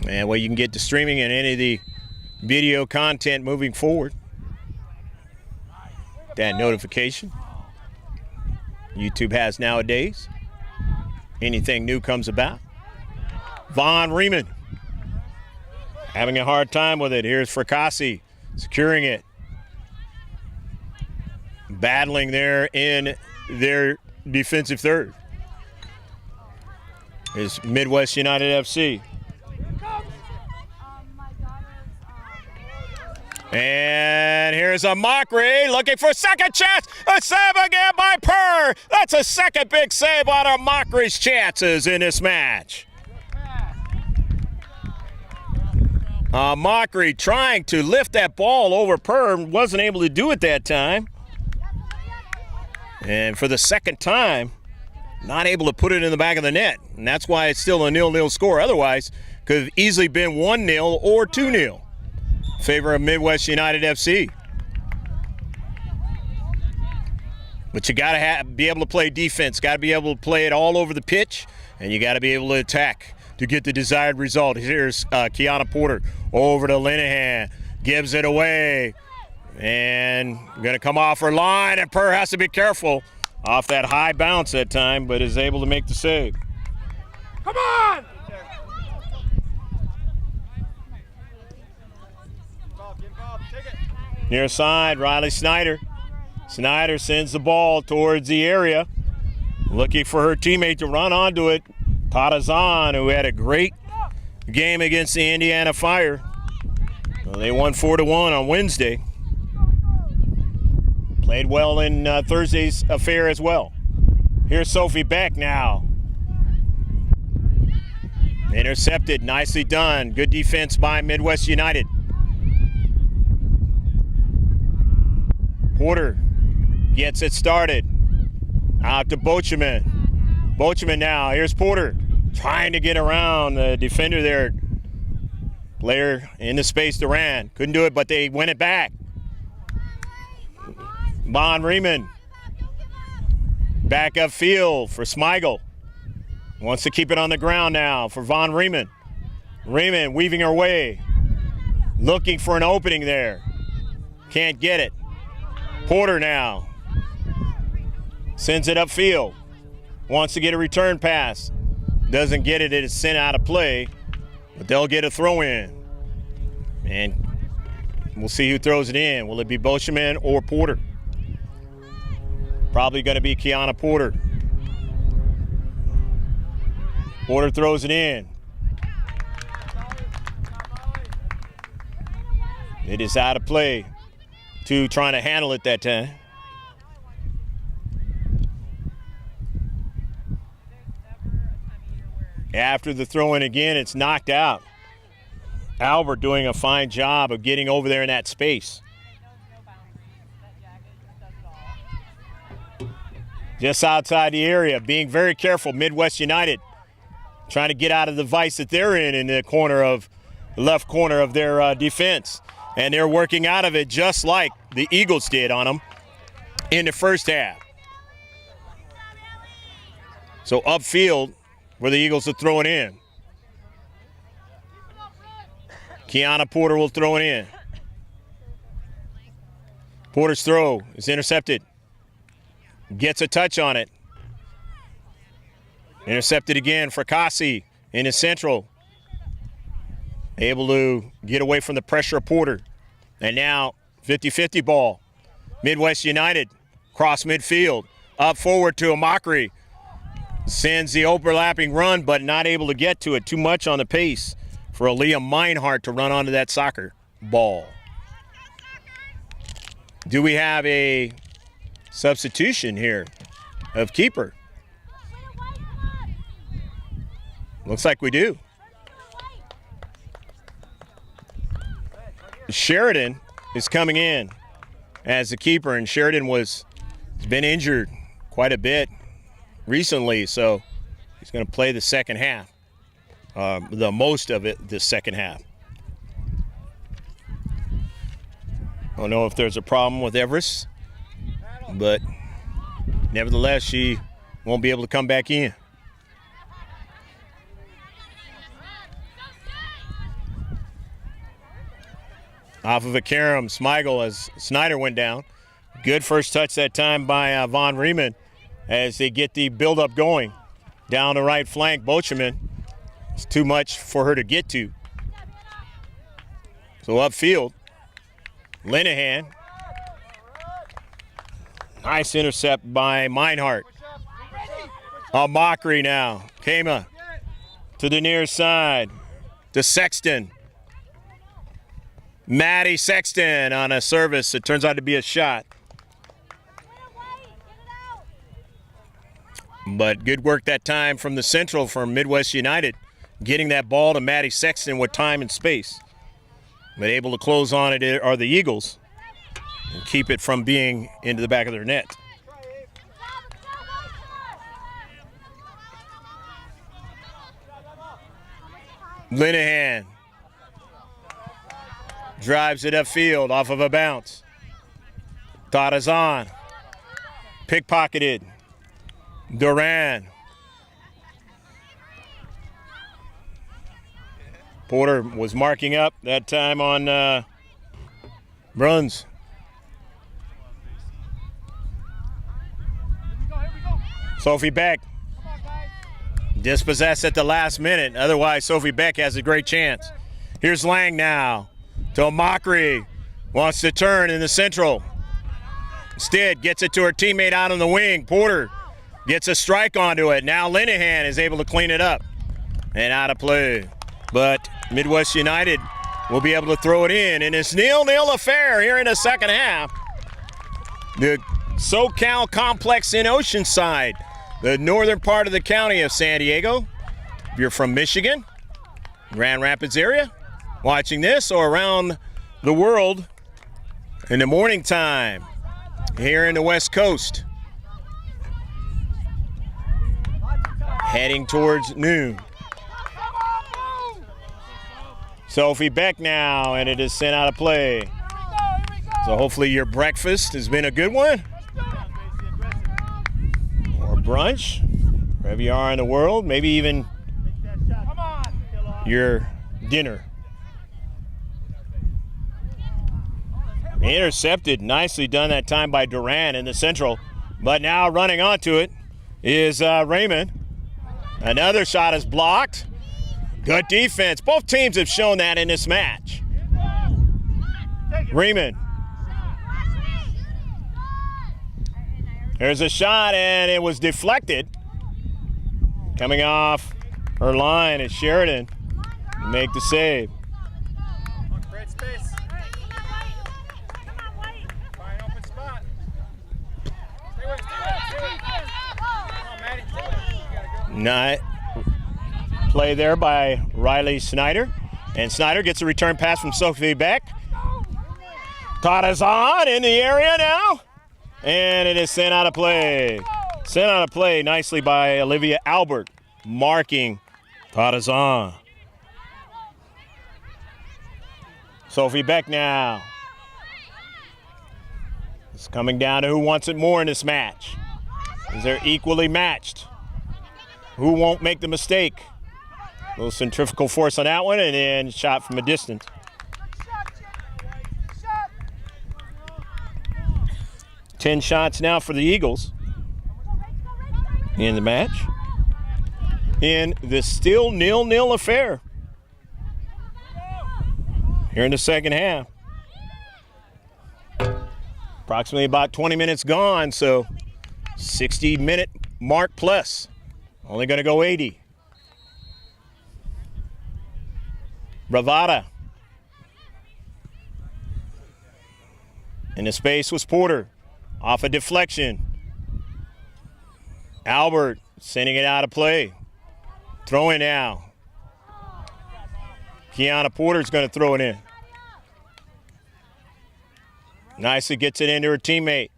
And where you can get the streaming and any of the video content moving forward. That notification YouTube has nowadays. Anything new comes about. Von Riemann having a hard time with it. Here's Fracassi securing it. Battling there in their defensive third. is Midwest United FC. And here's a Mockery looking for a second chance. A save again by Purr. That's a second big save out of Mockery's chances in this match. Mockery trying to lift that ball over Purr, wasn't able to do it that time. And for the second time, not able to put it in the back of the net. And that's why it's still a 0-0 score. Otherwise, could have easily been 1-0 or 2-0. Favor of Midwest United FC. But you got to be able to play defense. Got to be able to play it all over the pitch, and you got to be able to attack to get the desired result. Here's Kiana Porter over to Linehan. Gives it away. And going to come off her line, and Purr has to be careful off that high bounce that time, but is able to make the save. Come on! Near side, Riley Snyder. Snyder sends the ball towards the area, looking for her teammate to run onto it. Patazan, who had a great game against the Indiana Fire. Well, they won 4-1 on Wednesday. Played well in Thursday's affair as well. Here's Sophie Beck now. Intercepted, nicely done. Good defense by Midwest United. Porter gets it started. Out to Bocheman. Bocheman now, here's Porter. Trying to get around the defender there. Player in the space, Duran. Couldn't do it, but they win it back. Von Riemann. Back upfield for Smigel. Wants to keep it on the ground now for Von Riemann. Riemann weaving her way. Looking for an opening there. Can't get it. Porter now. Sends it upfield. Wants to get a return pass. Doesn't get it. It is sent out of play. But they'll get a throw in. And we'll see who throws it in. Will it be Boscheman or Porter? Probably going to be Kiana Porter. Porter throws it in. It is out of play. Two trying to handle it that time. After the throw-in again, it's knocked out. Albert doing a fine job of getting over there in that space. Just outside the area, being very careful. Midwest United trying to get out of the vice that they're in the corner of the left corner of their defense. And they're working out of it just like the Eagles did on them in the first half. So upfield, where the Eagles are throwing in. Kiana Porter will throw it in. Porter's throw is intercepted. Gets a touch on it. Intercepted again for Kasi in the central. Able to get away from the pressure of Porter. And now 50-50 ball. Midwest United cross midfield. Up forward to a Mockery. Sends the overlapping run, but not able to get to it. Too much on the pace for Aaliyah Meinhardt to run onto that soccer ball. Do we have a substitution here of keeper? Looks like we do. Sheridan is coming in as the keeper, and Sheridan has been injured quite a bit recently, so he's going to play the second half, the most of it this second half. I don't know if there's a problem with Everest, but nevertheless, she won't be able to come back in. Off of a carom, Smigel as Snyder went down. Good first touch that time by Von Riemann as they get the build-up going. Down the right flank, Bocheman. It's too much for her to get to. So upfield, Linehan. Nice intercept by Meinhardt. A Mockery now. Kama to the near side to Sexton. Maddie Sexton on a service. It turns out to be a shot. But good work that time from the Central from Midwest United, getting that ball to Maddie Sexton with time and space. But able to close on it are the Eagles and keep it from being into the back of their net. Linehan drives it upfield off of a bounce. Tarazan pickpocketed. Duran. Porter was marking up that time on Bruns. Sophie Beck dispossessed at the last minute. Otherwise, Sophie Beck has a great chance. Here's Lang now to Mockery. Wants to turn in the Central. Instead, gets it to her teammate out on the wing. Porter gets a strike onto it. Now Linehan is able to clean it up and out of play. But Midwest United will be able to throw it in. And it's 0-0 affair here in the second half. The SoCal complex in Oceanside, the northern part of the county of San Diego. If you're from Michigan, Grand Rapids area, watching this, or around the world in the morning time here in the West Coast. Heading towards noon. Sophie Beck now, and it is sent out of play. So hopefully your breakfast has been a good one. Or brunch, wherever you are in the world, maybe even your dinner. Intercepted, nicely done that time by Duran in the Central. But now running onto it is Raymond. Another shot is blocked. Good defense. Both teams have shown that in this match. Raymond. There's a shot, and it was deflected. Coming off her line is Sheridan to make the save. Great space. Find open spot. Stay with it. Come on, Maddie. Stay with it. You gotta go. Not play there by Riley Snyder. And Snyder gets a return pass from Sophie Beck. Tarazan in the area now. And it is sent out of play. Sent out of play nicely by Olivia Albert, marking Tarazan. Sophie Beck now. It's coming down to who wants it more in this match. Is they're equally matched. Who won't make the mistake? A little centrifugal force on that one, and then shot from a distance. 10 shots now for the Eagles in the match. In the still 0-0 affair here in the second half. Approximately about 20 minutes gone, so 60-minute mark plus. Only going to go 80. Bravada. In the space was Porter. Off a deflection. Albert sending it out of play. Throwing now. Kiana Porter's going to throw it in. Nicely gets it into her teammate.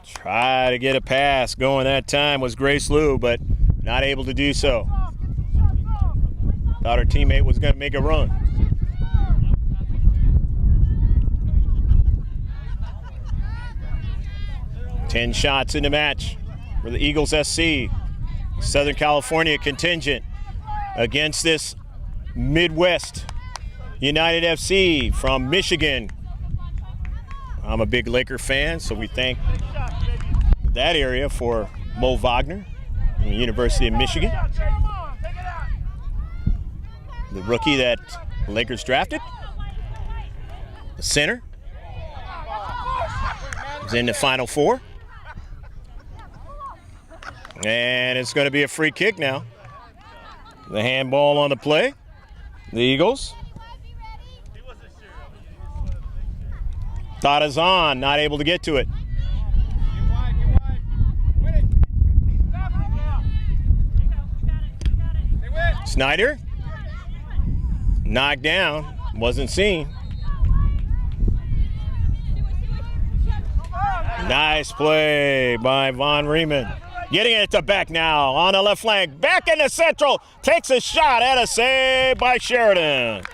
Try to get a pass going that time was Grace Liu, but not able to do so. Thought her teammate was going to make a run. Ten shots in the match for the Eagles SC. Southern California contingent against this Midwest United FC from Michigan. I'm a big Laker fan, so we thank that area for Mo Wagner from the University of Michigan. The rookie that the Lakers drafted. The center is in the Final Four. And it's going to be a free kick now. The handball on the play. The Eagles. Tadazan not able to get to it. Snyder. Knocked down. Wasn't seen. Nice play by Von Riemann. Getting it to Beck now on the left flank. Back in the central. Takes a shot at a save by Sheridan.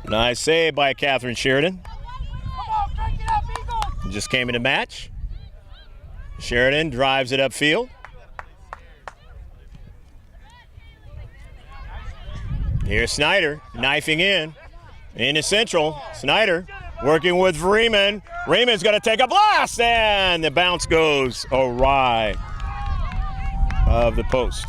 Nice save by Catherine Sheridan. Just came into match. Sheridan drives it upfield. Here's Snyder knifing in the central. Snyder working with Riemann. Riemann's going to take a blast, and the bounce goes awry of the post.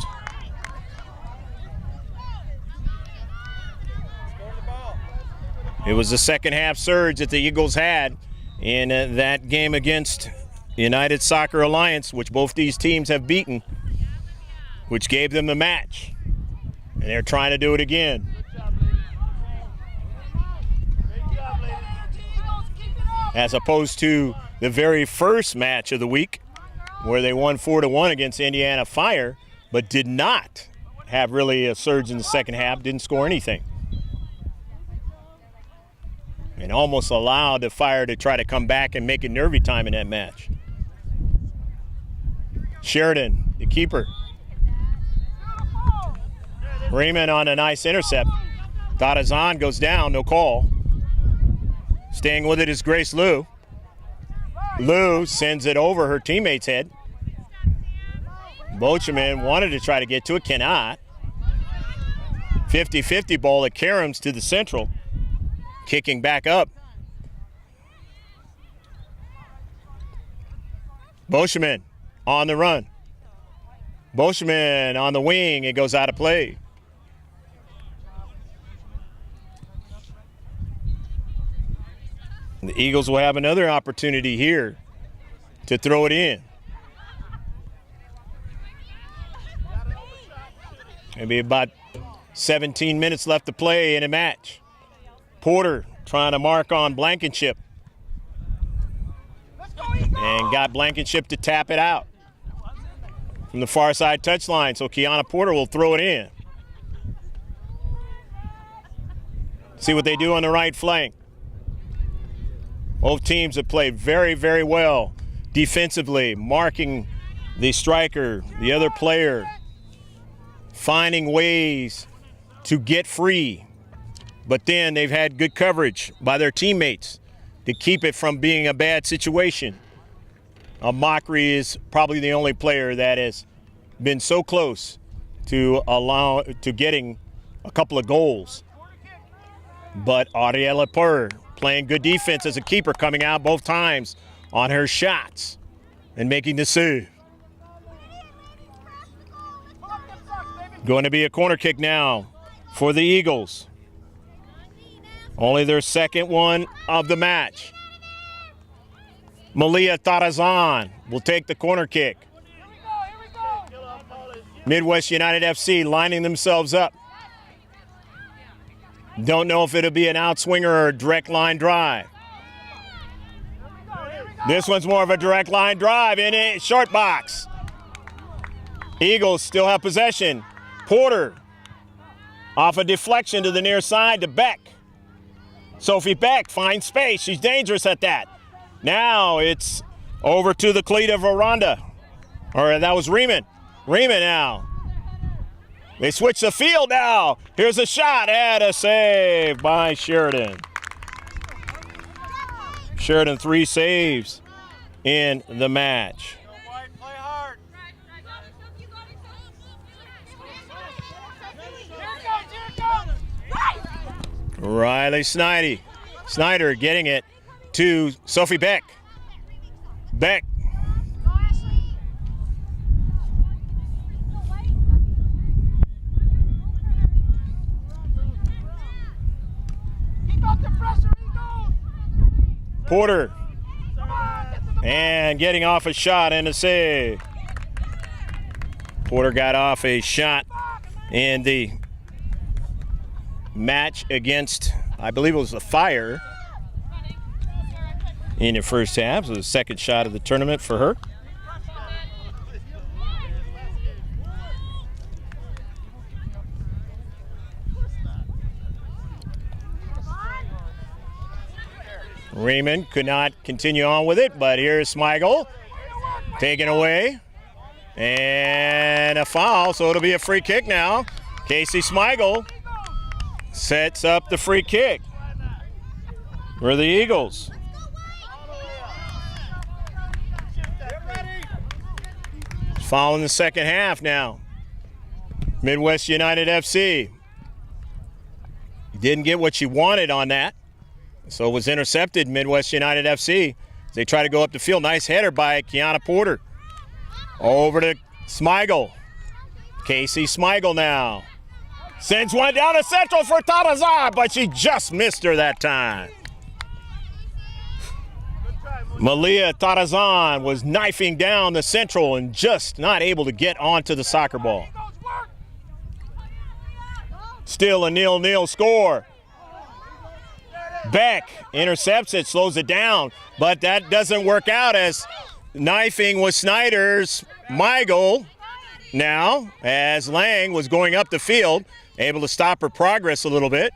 It was the second half surge that the Eagles had in that game against United Soccer Alliance, which both these teams have beaten, which gave them the match. And they're trying to do it again. As opposed to the very first match of the week, where they won 4-1 against Indiana Fire, but did not have really a surge in the second half, didn't score anything. And almost allowed the Fire to try to come back and make it nervy time in that match. Sheridan, the keeper. Riemann on a nice intercept. Tadazan goes down, no call. Staying with it is Grace Liu. Liu sends it over her teammate's head. Bocheman wanted to try to get to it, cannot. 50-50 ball at Karams to the central. Kicking back up. Bocheman on the run. Bocheman on the wing. It goes out of play. The Eagles will have another opportunity here to throw it in. Maybe about 17 minutes left to play in a match. Porter trying to mark on Blankenship. And got Blankenship to tap it out from the far side touchline. So Kiana Porter will throw it in. See what they do on the right flank. Both teams have played very, very well defensively, marking the striker, the other player, finding ways to get free. But then they've had good coverage by their teammates to keep it from being a bad situation. Mockery is probably the only player that has been so close to getting a couple of goals. But Ariella Purr playing good defense as a keeper, coming out both times on her shots and making the save. Going to be a corner kick now for the Eagles. Only their second one of the match. Malia Tarazan will take the corner kick. Midwest United FC lining themselves up. Don't know if it'll be an outswinger or a direct line drive. This one's more of a direct line drive in a short box. Eagles still have possession. Porter off a deflection to the near side to Beck. Sophie Beck finds space. She's dangerous at that. Now it's over to the cleat of Veranda. Or that was Riemann. Riemann now. They switch the field now. Here's a shot and a save by Sheridan. Sheridan 3 saves in the match. Riley Snyder getting it to Sophie Beck. Beck. Porter And getting off a shot and a save. Porter got off a shot in the match against, I believe it was the Fire in the first half. So the second shot of the tournament for her. Raymond could not continue on with it, but here's Smigel taken away. And a foul, so it'll be a free kick now. Casey Smigel sets up the free kick for the Eagles. Following the second half now. Midwest United FC. Didn't get what she wanted on that. So it was intercepted, Midwest United FC. As they try to go up the field. Nice header by Kiana Porter. Over to Smigel. Casey Smigel now. Sends one down to central for Tarazan, but she just missed her that time. Malia Tarazan was knifing down the central and just not able to get onto the soccer ball. Still a 0-0 score. Beck intercepts it, slows it down, but that doesn't work out as knifing was Snyder's Michael now as Lang was going up the field, able to stop her progress a little bit.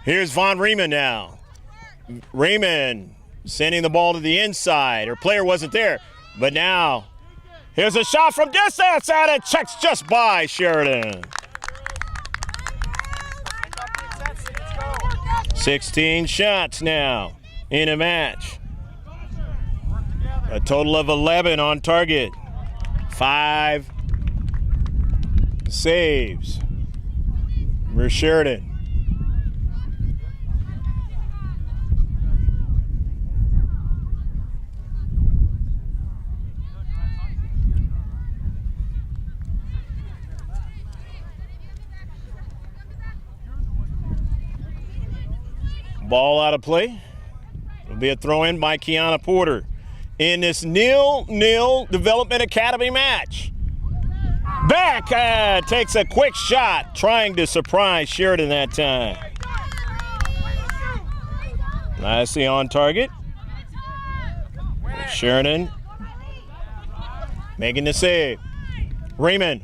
Here's Von Riemann now. Riemann sending the ball to the inside. Her player wasn't there, but now here's a shot from distance and it checks just by Sheridan. 16 shots now in a match. A total of 11 on target. 5 saves for Sheridan. Ball out of play. It'll be a throw-in by Kiana Porter in this 0-0 Development Academy match. Beck takes a quick shot, trying to surprise Sheridan that time. Nicely on target. Sheridan making the save. Raymond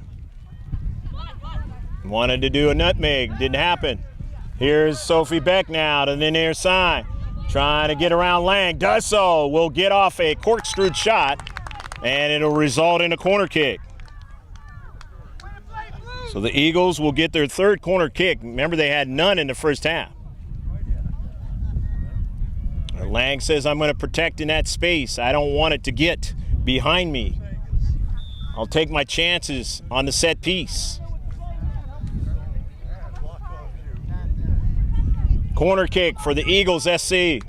wanted to do a nutmeg, didn't happen. Here's Sophie Beck now to the near side. Trying to get around Lang, does so. Will get off a corkscrewed shot, and it'll result in a corner kick. So the Eagles will get their third corner kick. Remember, they had none in the first half. Lang says, I'm going to protect in that space. I don't want it to get behind me. I'll take my chances on the set piece. Corner kick for the Eagles SC.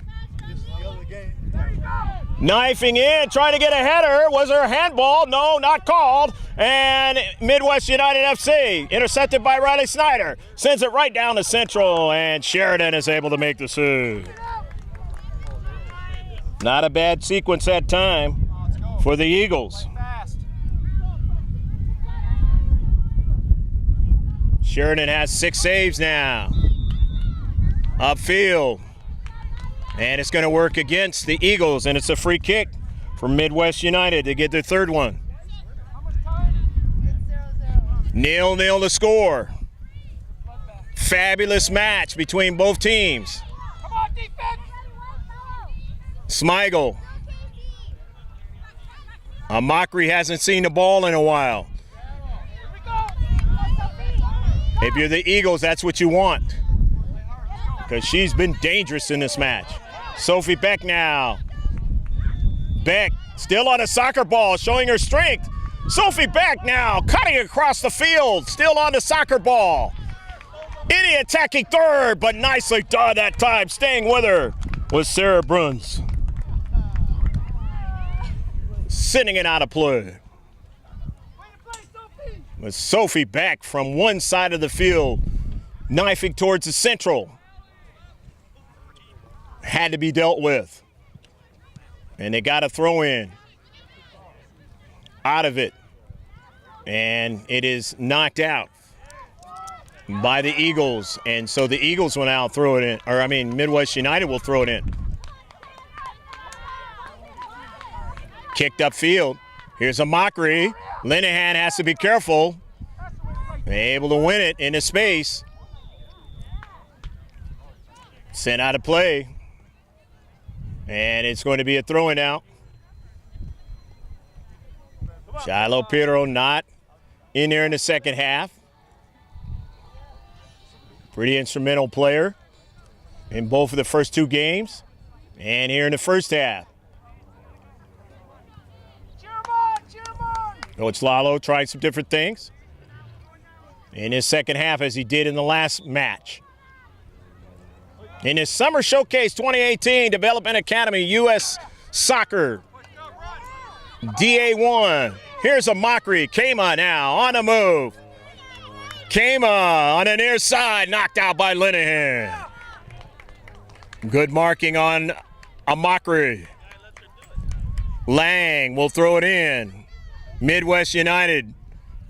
Knifing in, trying to get a header. Was there a handball? No, not called. And Midwest United FC, intercepted by Riley Snyder. Sends it right down to central, and Sheridan is able to make the save. Not a bad sequence that time for the Eagles. Sheridan has 6 saves now. Upfield. And it's going to work against the Eagles, and it's a free kick for Midwest United to get their third one. 0-0 to score. Fabulous match between both teams. Smigel. Amakri hasn't seen the ball in a while. If you're the Eagles, that's what you want, because she's been dangerous in this match. Sophie Beck now. Beck still on a soccer ball, showing her strength. Sophie Beck now cutting across the field, still on the soccer ball. Any attacking third, but nicely done that time. Staying with her was Sarah Bruns. Sending it out of play. With Sophie Beck from one side of the field, knifing towards the central. Had to be dealt with. And they got a throw in out of it. And it is knocked out by the Eagles. And so the Eagles will now throw it in. Midwest United will throw it in. Kicked upfield. Here's a mockery. Linehan has to be careful. Able to win it into space. Sent out of play. And it's going to be a throw-in now. Shiloh Pietro not in there in the second half. Pretty instrumental player in both of the first two games and here in the first half. Coach Lalo trying some different things in his second half as he did in the last match. In his Summer Showcase 2018 Development Academy U.S. Soccer DA1. Here's a mockery. Kama now on the move. Kama on the near side, knocked out by Linehan. Good marking on a mockery. Lang will throw it in. Midwest United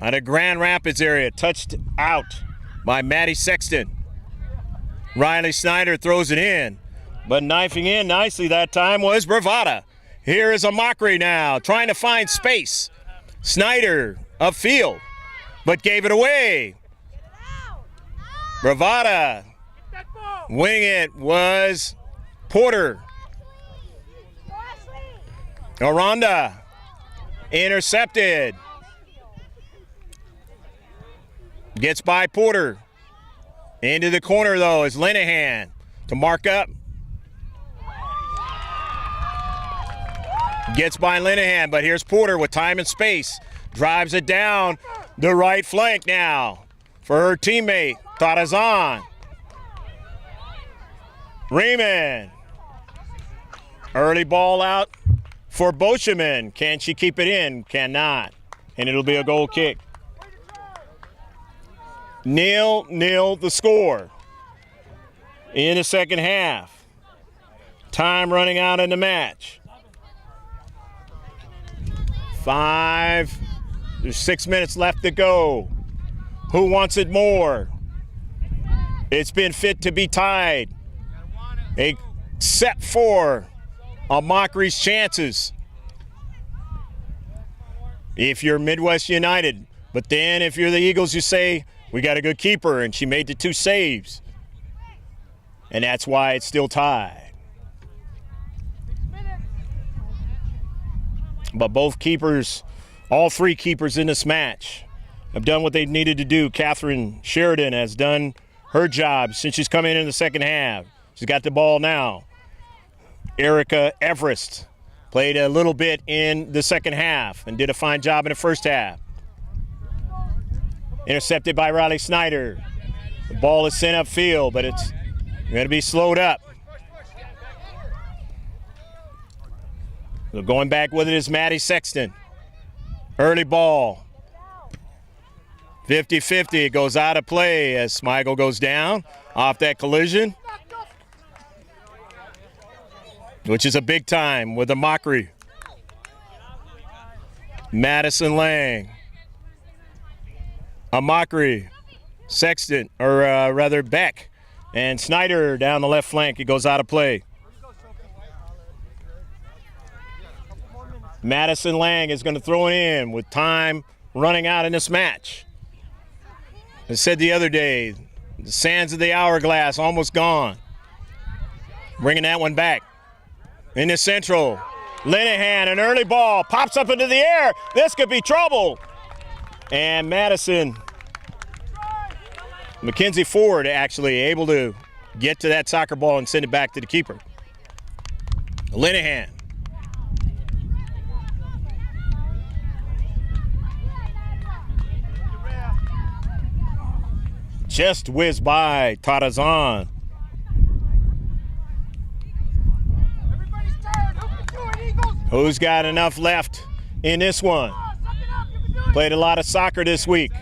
out of Grand Rapids area, touched out by Matty Sexton. Riley Snyder throws it in, but knifing in nicely that time was Bravada. Here is a mockery now, trying to find space. Snyder upfield, but gave it away. Bravada. Winning it was Porter. Aranda. Intercepted. Gets by Porter. Into the corner, though, is Linehan to mark up. Gets by Linehan, but here's Porter with time and space. Drives it down the right flank now for her teammate, Tarazan. Riemann. Early ball out for Boscheman. Can she keep it in? Cannot. And it'll be a goal kick. 0-0 the score in the second half. Time running out in the match. There's 6 minutes left to go. Who wants it more? It's been fit to be tied. Except for a Mockery's chances. If you're Midwest United. But then if you're the Eagles, you say, we got a good keeper, and she made the 2 saves. And that's why it's still tied. But both keepers, all 3 keepers in this match, have done what they needed to do. Catherine Sheridan has done her job since she's come in the second half. She's got the ball now. Erica Everest played a little bit in the second half and did a fine job in the first half. Intercepted by Riley Snyder. The ball is sent upfield, but it's going to be slowed up. So going back with it is Maddie Sexton. Early ball. 50-50. It goes out of play as Smigel goes down off that collision, which is a big time with a Mockery. Madison Lang. A Mockery. Sexton, or rather Beck. And Snyder down the left flank. It goes out of play. Madison Lang is going to throw it in with time running out in this match. I said the other day, the sands of the hourglass almost gone. Bringing that one back. In the central, Linehan, an early ball, pops up into the air. This could be trouble. And Madison, Mackenzie Ford actually able to get to that soccer ball and send it back to the keeper. Linehan. Just whizzed by Tarazan. Who's got enough left in this one? Played a lot of soccer this week.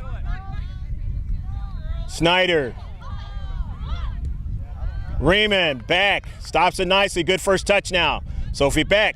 Snyder. Riemann, Beck, stops it nicely. Good first touch now. Sophie Beck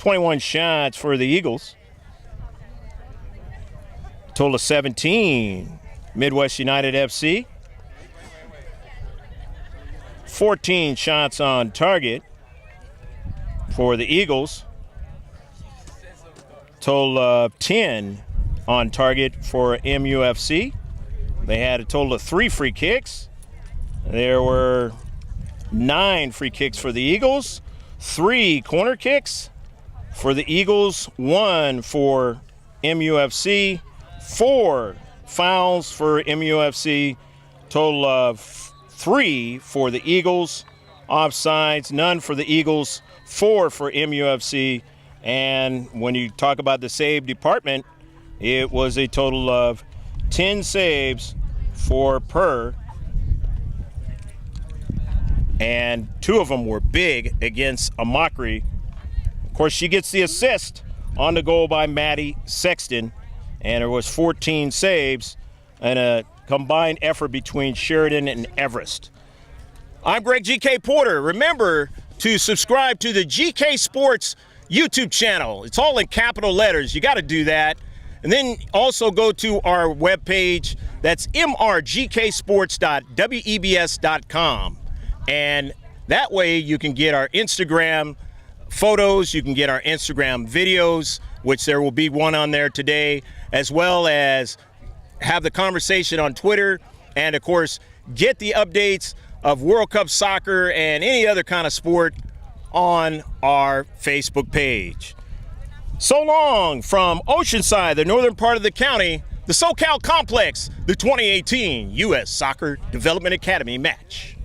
21 shots for the Eagles. Total of 17, Midwest United FC. 14 shots on target for the Eagles. Total of 10 on target for MUFC. They had a total of 3 free kicks. There were 9 free kicks for the Eagles, 3 corner kicks for the Eagles, 1 for MUFC, 4 fouls for MUFC, total of 3 for the Eagles, offsides, none for the Eagles, 4 for MUFC, and when you talk about the save department, it was a total of 10 saves for Per, and 2 of them were big against a Mockery. Of course, she gets the assist on the goal by Maddie Sexton, and there was 14 saves and a combined effort between Sheridan and Everest. I'm Greg GK Porter. Remember to subscribe to the GK Sports YouTube channel. It's all in capital letters. You got to do that. And then also go to our webpage. That's mrgksports.webs.com. And that way you can get our Instagram photos, you can get our Instagram videos, which there will be one on there today, as well as have the conversation on Twitter, and of course, get the updates of World Cup soccer and any other kind of sport on our Facebook page. So long from Oceanside, the northern part of the county, the SoCal Complex, the 2018 U.S. Soccer Development Academy match.